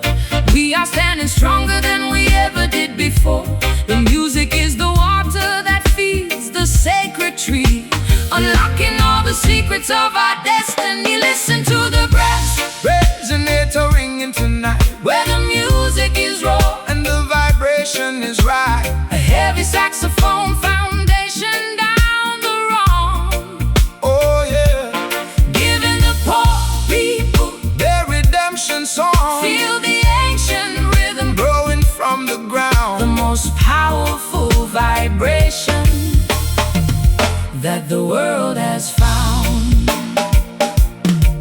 We are standing stronger than we ever did before. The music is the water that feeds the sacred tree, unlocking all the secrets of our destiny. Listen to the brass resonator ringing tonight, where the music is raw and the vibration is right. A heavy saxophone foundation down the wrong. Oh yeah, Giving the poor people their redemption song, feel the ancient rhythm growing from the the ground. most powerful vibration that the world has found.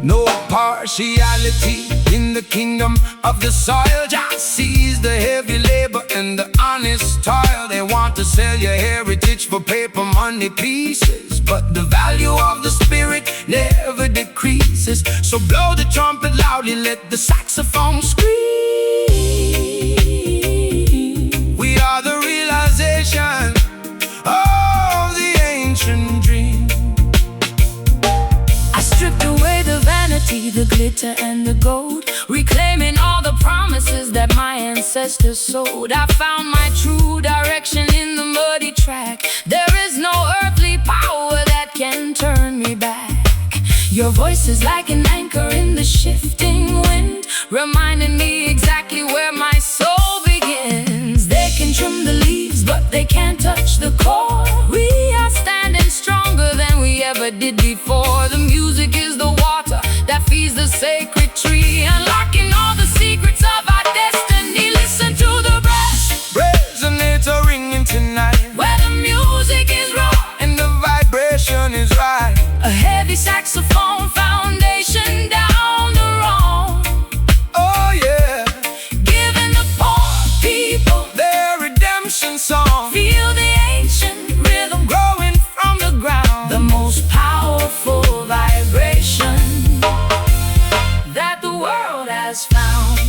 No partiality in the kingdom of the soil. Jah sees the heavy labor and the honest toil. They want to sell your heritage for paper money pieces, but the value of the spirit never decreases. So blow the trumpet loudly, let the saxophone scream. We are the realization of the ancient dream. I stripped away the vanity, the glitter and the gold, reclaiming all the promises that my ancestors sowed. I found my true direction in the muddy track. There is no earthly power that can turn me back. Your voice is like an anchor in the shifting wind, reminding me exactly where my soul begins. They can trim the leaves, but they can't touch the core. We are standing stronger than we ever did before. The music is the water that feeds the sacred tree, unlocking all the secrets of our destiny. Listen to the brass resonator ringing tonight, where the music is raw and the vibration is right. a heavy saxophone foundation down the wrong. Oh yeah, Giving the poor people their redemption song, feel the ancient rhythm growing from the ground. the most powerful vibration that the world has found.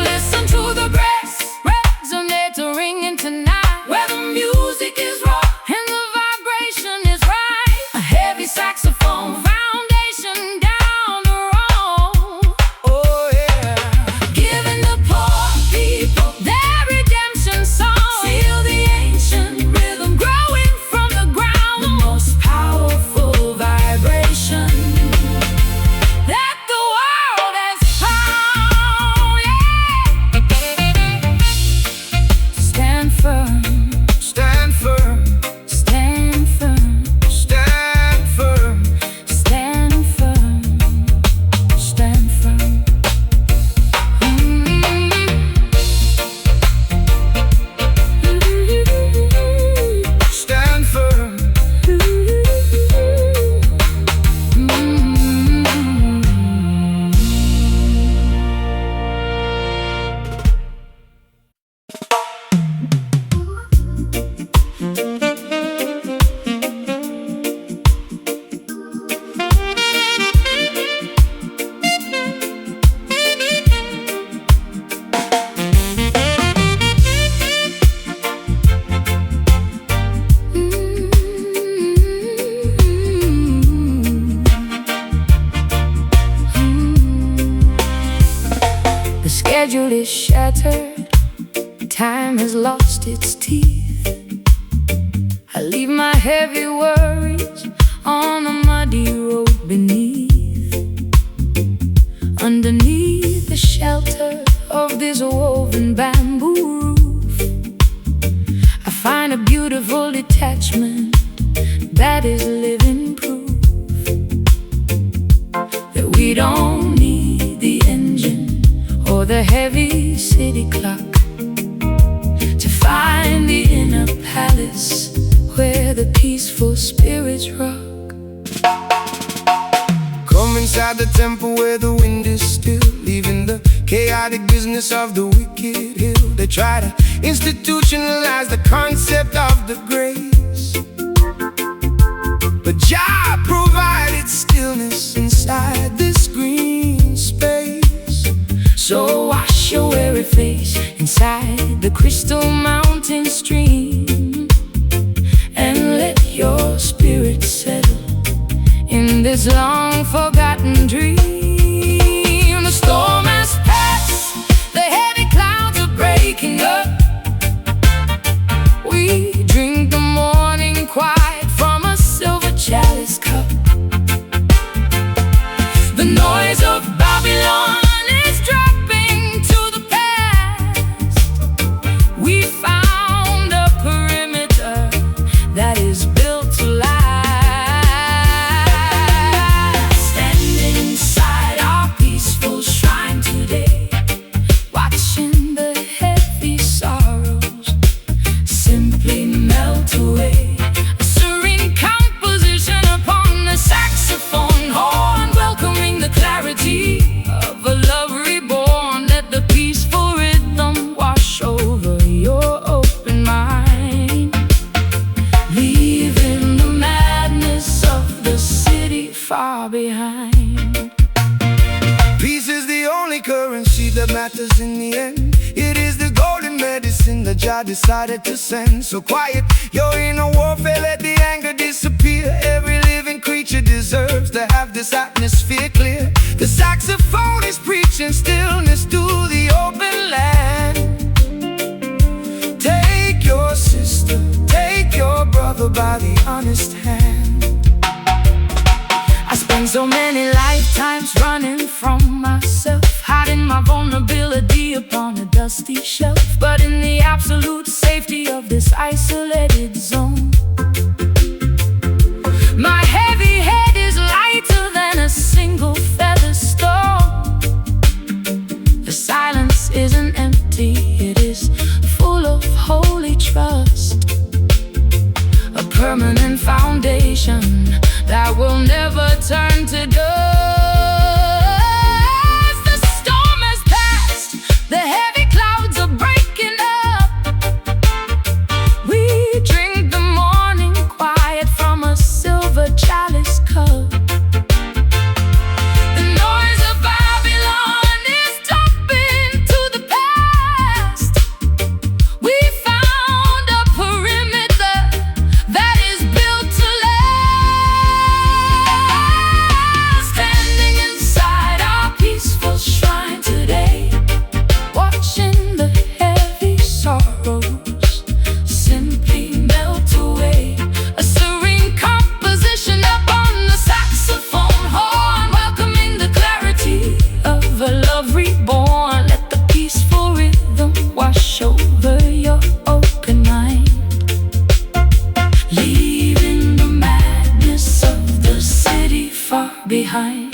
Listen to the brass resonator ringing tonight, where the music is raw and the vibration is right. A heavy saxophone foundation down the wrong. Oh yeah, Giving the poor people their redemption song. Feel the ancient rhythm growing from the ground. The most powerful vibration that the world has found. Stand firm, stand firm, stand firm, stand firm. stand firm, stand firm. Stand firm. The schedule is shattered, time has lost its teeth. I leave my heavy worries on the muddy road beneath. Underneath the shelter of this woven bamboo roof, I find a beautiful detachment that is living proof that we don't need the engine the heavy city clock, to find the inner palace where the peaceful spirits rock. Come inside the temple where the wind is still, leaving the chaotic business of the wicked hill. They try to institutionalize the concept of the grace, but Jah provided stillness inside this green space. So wash your weary face inside the crystal mountain stream, and let your spirit settle in this long forgotten dream. The storm has passed, the heavy clouds are breaking up. We drink the morning quiet from a silver chalice cup. The noise of Babylon is dropping to the past. We found a perimeter that is built to last. Of a love reborn, let the peaceful rhythm wash over your open mind, leaving the madness of the city far behind. Peace is the only currency that matters in the end. It is the golden medicine that Jah decided to send. So quiet your inner warfare, let the anger disappear. Every living creature deserves to have this atmosphere clear. The saxophone is preaching stillness to the open land. Take your sister, take your brother by the honest hand. I spent so many lifetimes running from myself, hiding my vulnerability upon a dusty shelf. But in the absolute safety of this isolated zone, my heavy head is lighter than a single feather stone. The silence isn't empty, it is full of holy trust, a permanent foundation that will never turn to dust. The storm has passed, the heavy clouds are breaking up. We drink the morning quiet from a silver chalice cup. The noise of Babylon is dropping to the past. We found a perimeter that is built to last. Standing inside our peaceful shrine today, watching the heavy sorrows simply melt away. A serene composition upon the saxophone horn, welcoming the clarity of a love reborn. Let the peaceful rhythm wash over your open mind, leaving the madness of the city far behind.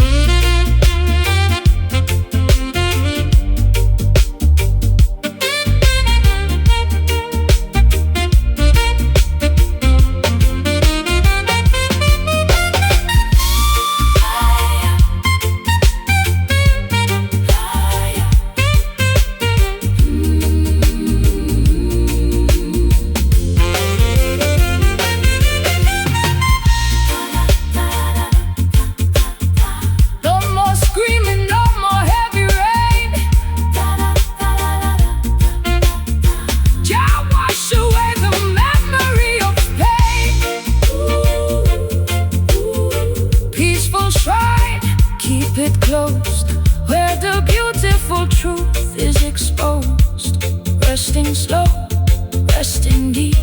No more screaming, no more heavy rain. Jah wash away the memory of pain. Peaceful shrine, keep it closed, where the beautiful truth is exposed. Resting slow, resting deep,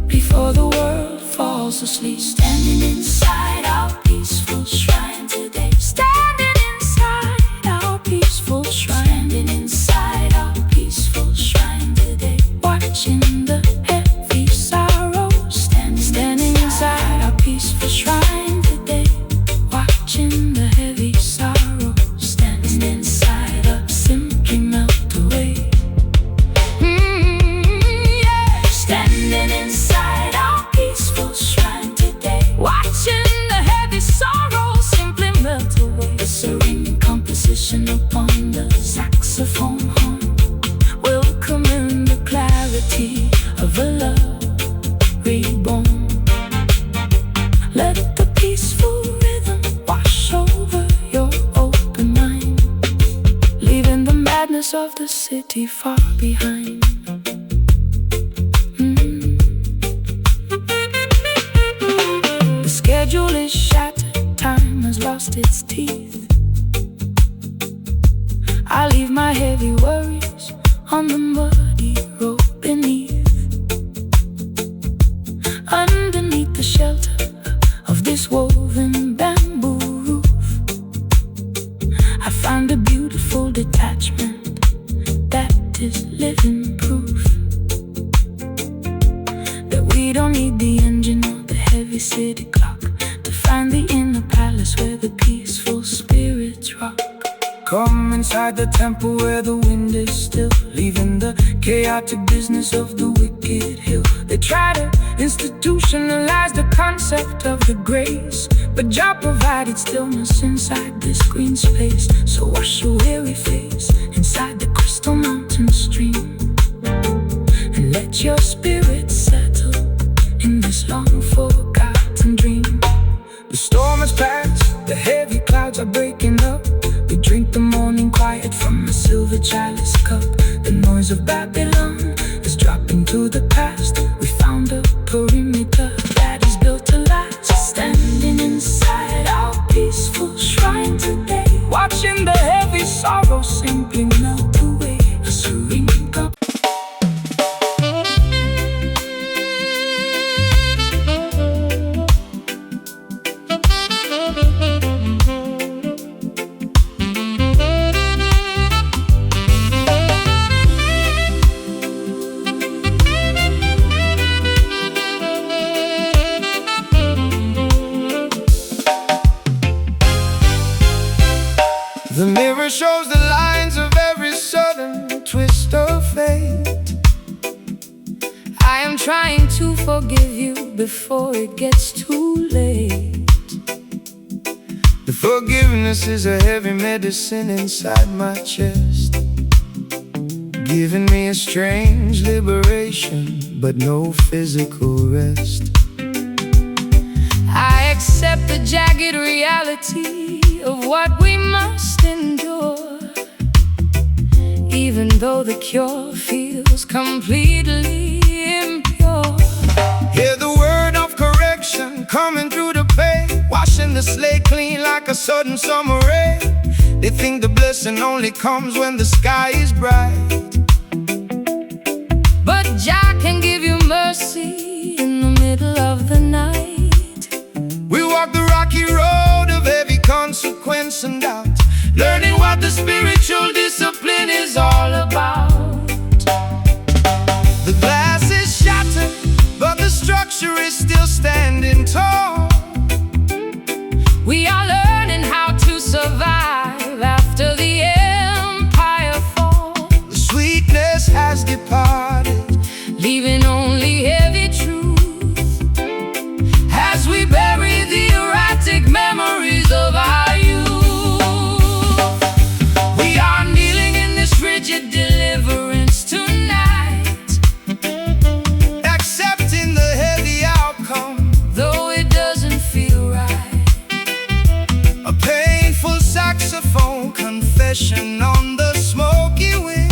before the world falls asleep. Standing inside our peaceful shrine today. Standing inside our peaceful shrine. Standing inside our peaceful shrine today. Watching the heavy sorrow. Standing inside our peaceful shrine today. Watching the heavy sorrow. Standing inside a simply reality far behind. The schedule is shattered, time has lost its teeth. I leave my heavy worries on the muddy road beneath. Underneath the shelter of this woven bamboo roof, I find a beautiful detachment that is living proof that we don't need the engine or the heavy city clock to find the inner palace where the peaceful spirits rock. Come inside the temple where the wind is still, leaving the chaotic business of the wicked hill. They try to institutionalize the concept of the grace, but Jah provided stillness inside this green space. So wash your weary face inside the crystal mountain stream, and let your spirit settle in this long forgotten dream. The storm has passed, the heavy clouds are breaking up. We drink the morning quiet from a silver chalice cup. The noise of Babylon is dropping to the past. We found a perimeter that is built to last, standing inside our peaceful shrine today, watching the heavy sorrow simply melt away. A serene cup. The mirror shows the lines of every sudden twist of fate. I am trying to forgive you before it gets too late. The forgiveness is a heavy medicine inside my chest, giving me a strange liberation, but no physical rest. I accept the jagged reality of what we must endure, even though the cure feels completely impure. Hear the word of correction coming through the pain, washing the slate clean like a sudden summer rain. They think the blessing only comes when the sky is bright, but Jah can give you mercy in the middle of the night. we walk the rocky road of heavy consequence and doubt, learning what the spiritual discipline is all about. The glass is shattered, but the structure is still standing tall. We are learning how to survive after the empire falls. The sweetness has departed, Leaving only heavy truth as we bury the erratic memories of our youth. We are kneeling in this rigid deliverance tonight, accepting the heavy outcome, though it doesn't feel right. a painful saxophone confession on the smoky wind,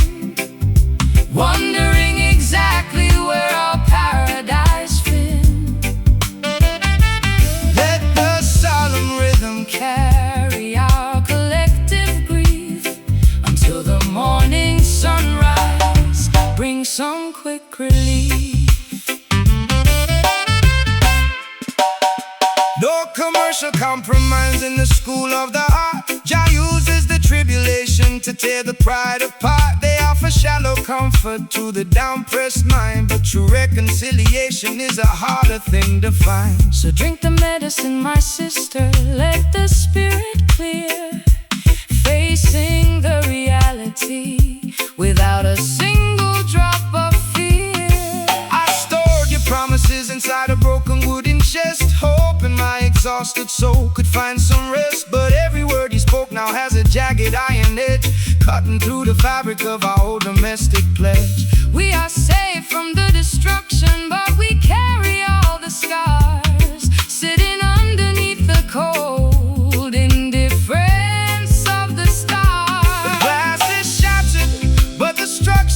Wondering exactly where our paradise been. let the solemn rhythm Carry our collective grief until the morning sunrise brings some quick relief. no commercial compromise in the school of the heart. Jah uses the tribulation to tear the pride apart. They offer shallow comfort to the down-pressed mind, but true reconciliation is a harder thing to find. So drink the medicine, my sister, let the spirit clear, facing the reality without a single drop of fear. I stored your promises inside a broken wooden chest, hoping my exhausted soul could find some rest. But every word you spoke now has a jagged iron edge, cutting through the fabric of our old domestic pledge. We are safe from the destruction, but we carry all the scars, sitting underneath the cold indifference of the stars. The glass is shattered, but the structure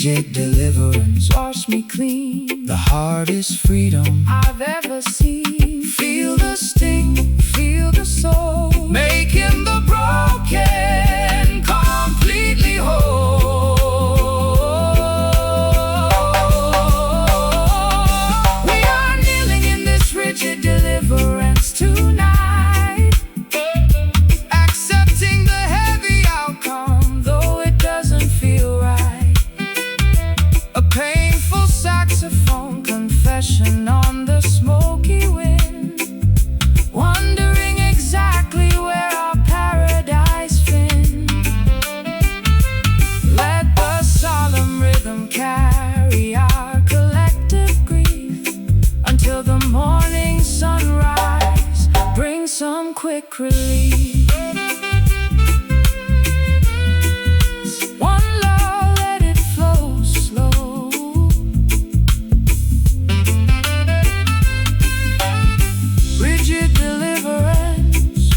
rigid deliverance. Wash me clean, The heart is freedom. I've ever seen. Feel the sting, Feel the soul, making the broken completely whole. we are kneeling in this rigid deliverance tonight, Accepting the heavy outcome, though it doesn't feel right. a painful Saxophone confession on the smoky wind, wondering exactly where our paradise been. Let the solemn rhythm carry our collective grief until the morning sunrise brings some quick relief. One love, let it flow slow. Rigid deliverance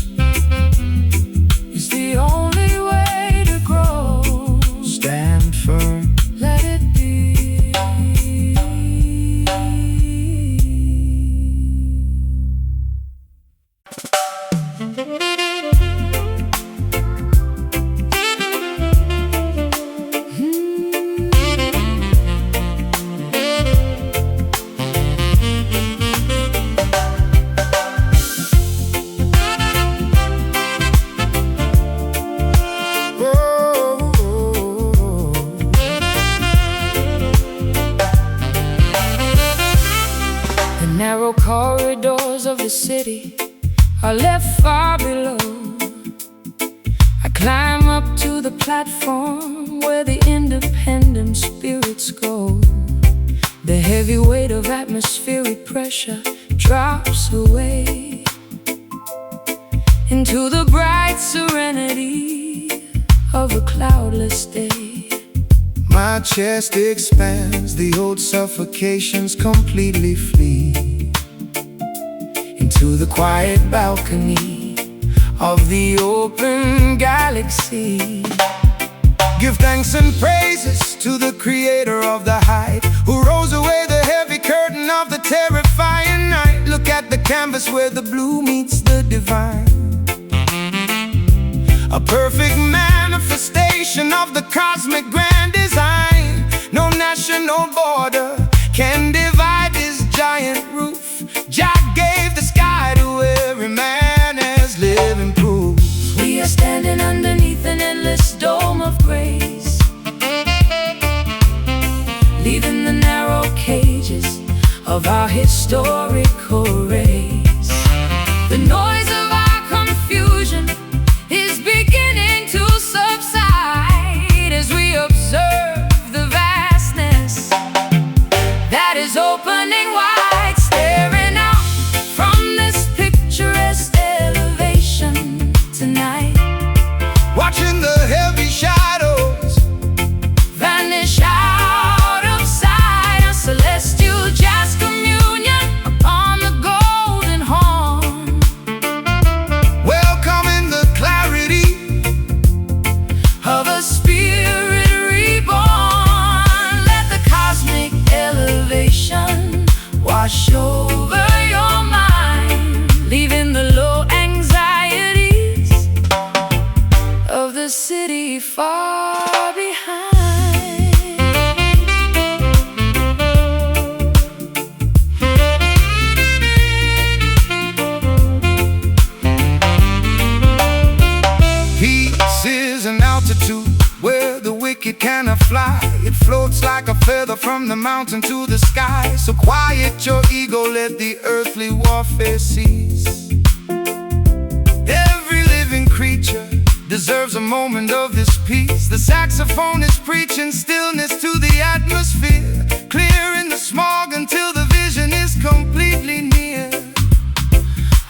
is the only way to grow. stand firm. Let it be. The narrow corridors of the city are left far below. I climb up to the platform where the independent spirits go. The heavy weight of atmospheric pressure drops away into the bright serenity of a cloudless day. My chest expands, the old suffocations completely flee into the quiet balcony of the open galaxy. Give thanks and praises to the creator of the height, who rose away the heavy curtain of the terrifying night. Look at the canvas where the blue meets the divine, a perfect manifestation of the cosmic grand design. No national border can divide this giant roof. Jah gave the sky to every man as living proof. We are standing underneath an endless dome of grace, leaving the narrow cages of our historical race. The noise of our confusion is beginning to subside as we observe the vastness that is opening wide, staring out from this picturesque elevation tonight. Watching the heavy shadows Vanish out of sight, a celestial jazz communion upon the golden horn, welcoming the clarity of a spirit reborn. Let the cosmic elevation wash over your mind, leaving the low anxieties of the city far behind. Peace is an altitude where the wicked cannot fly. It floats like a feather from the mountain to the sky. So quiet your ego, let the earthly warfare cease. Every living creature deserves a moment of this peace. The saxophone is preaching stillness to the atmosphere, clearing the smog until the vision is completely near.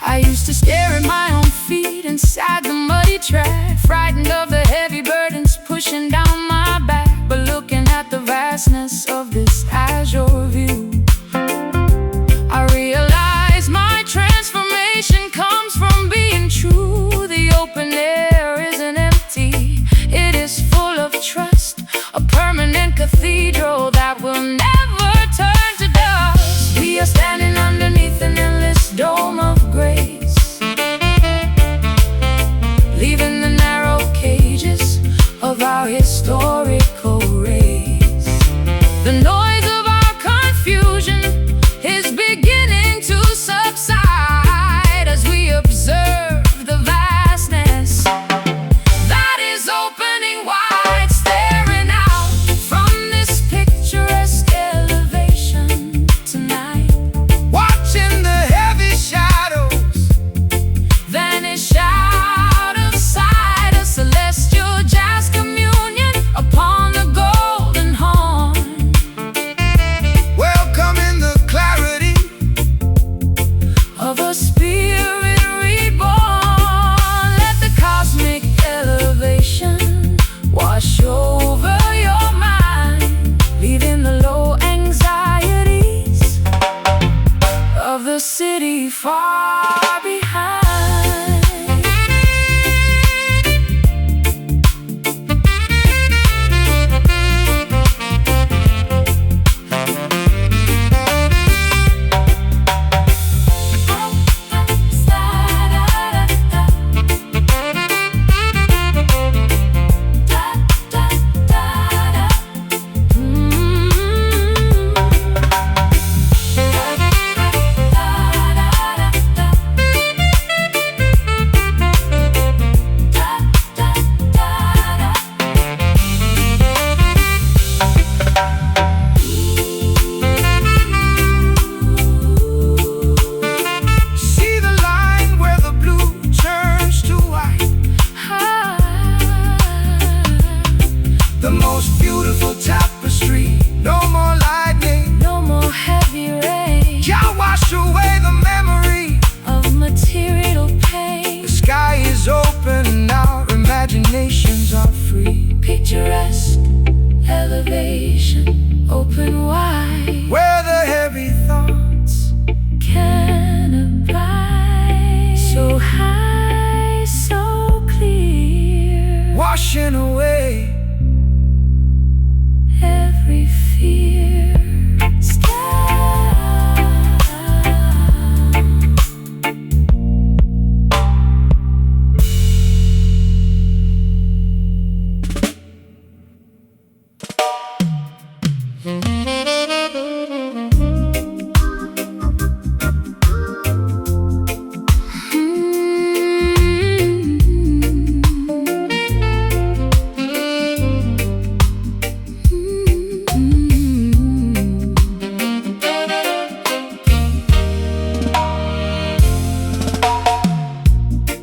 I used to stare at my own feet inside the muddy track, frightened of the heavy burdens pushing down my back. But looking at the vastness of this azure view, I realize my transformation comes from being true. The open air isn't empty, it is full of trust, a permanent cathedral city far behind. Imaginations are free. Picturesque elevation, open wide, Where the heavy thoughts can abide. So high, so clear, washing away every fear.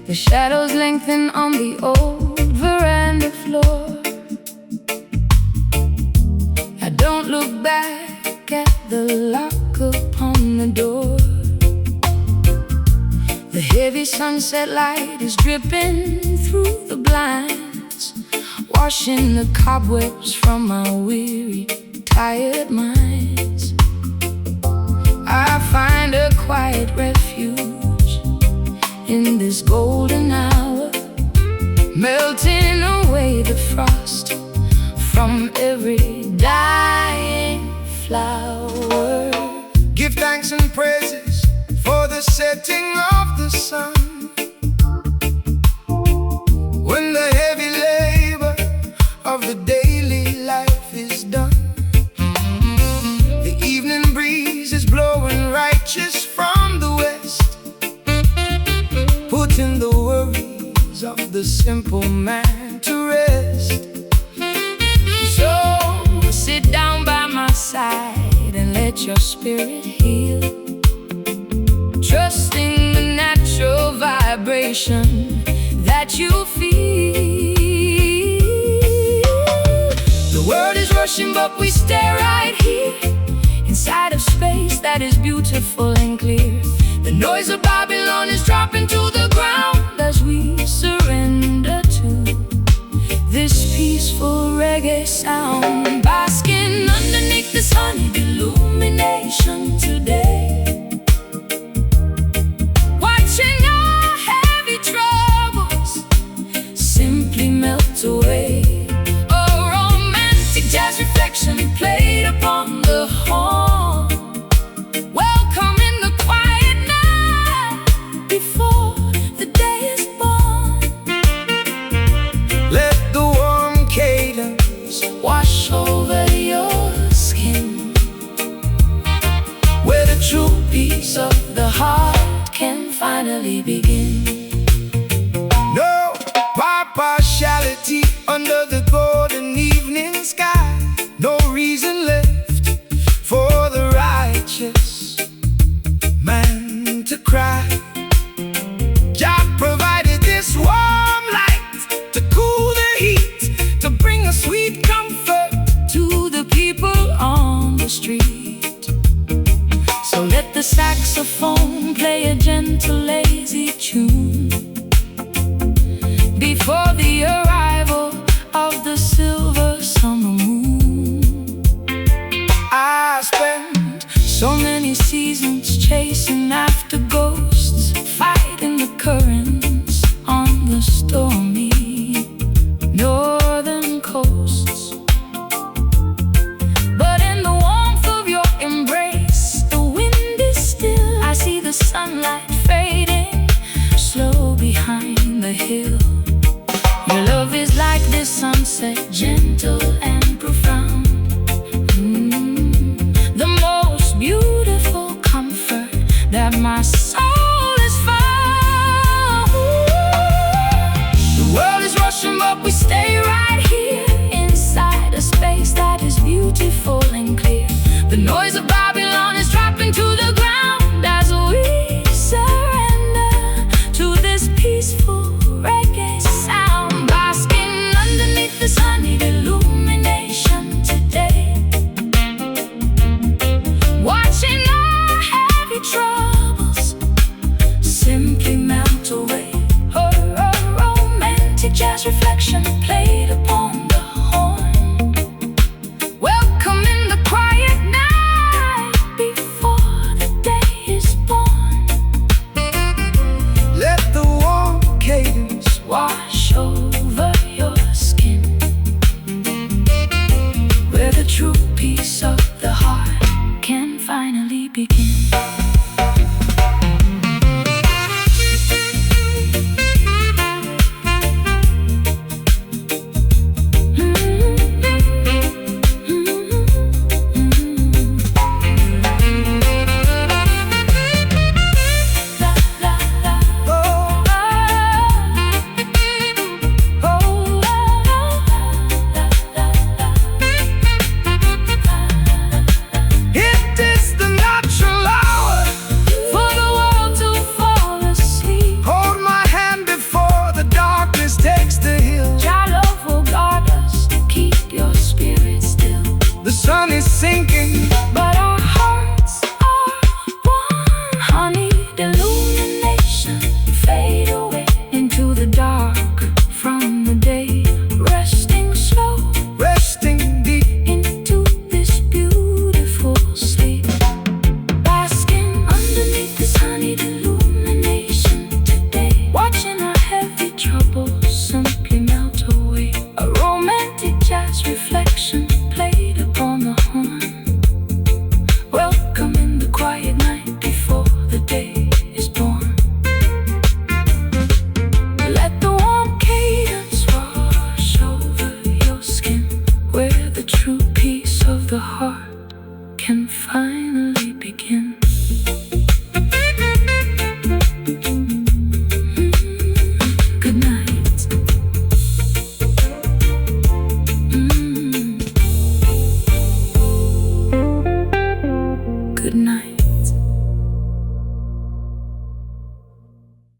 The shadows lengthen on the old veranda floor. I don't look back at the lock upon the door. The heavy sunset light is dripping through the blinds, washing the cobwebs from my weary, tired minds. I find a quiet refuge in this golden hour, melting away the frost from every dying flower. Give thanks and praises for the setting of the sun, when the heavy labor of the daily life is done. The evening breeze is blowing righteous from the west, putting the worries of the simple man to rest. So sit down by my side and let your spirit heal, trusting the natural vibration that you feel. The world is rushing, but we stay right here, inside of space that is beautiful and clear. The noise of Babylon is dropping to the ground as we surrender to this peaceful reggae sound, basking underneath this honeyed illumination today, watching our heavy troubles simply melt away. A romantic jazz reflection played upon the horn, welcoming the quiet night before the day is born. Let the warm cadence Wash over your skin, where the true peace of the heart can finally begin. no partiality under the golden evening sky. No reason left for the righteous man to cry. Jah provided this warm light to cool the heat, to bring a sweet comfort To the people on the street, so let the saxophone play a gentle, lazy tune before the arrival of the silver summer moon. I spent So many seasons chasing after begin. The sun is sinking, but our hearts are one. Honey, illumination fade away into the dark from the day, resting slow, resting deep into this beautiful sleep, basking underneath this honeyed illumination today, watching our heavy troubles simply melt away. A romantic jazz reflection played upon the horn, welcoming the quiet night before the day is born. Let the warm cadence wash over your skin, where the true peace of the heart can finally begin. Good night. Good night.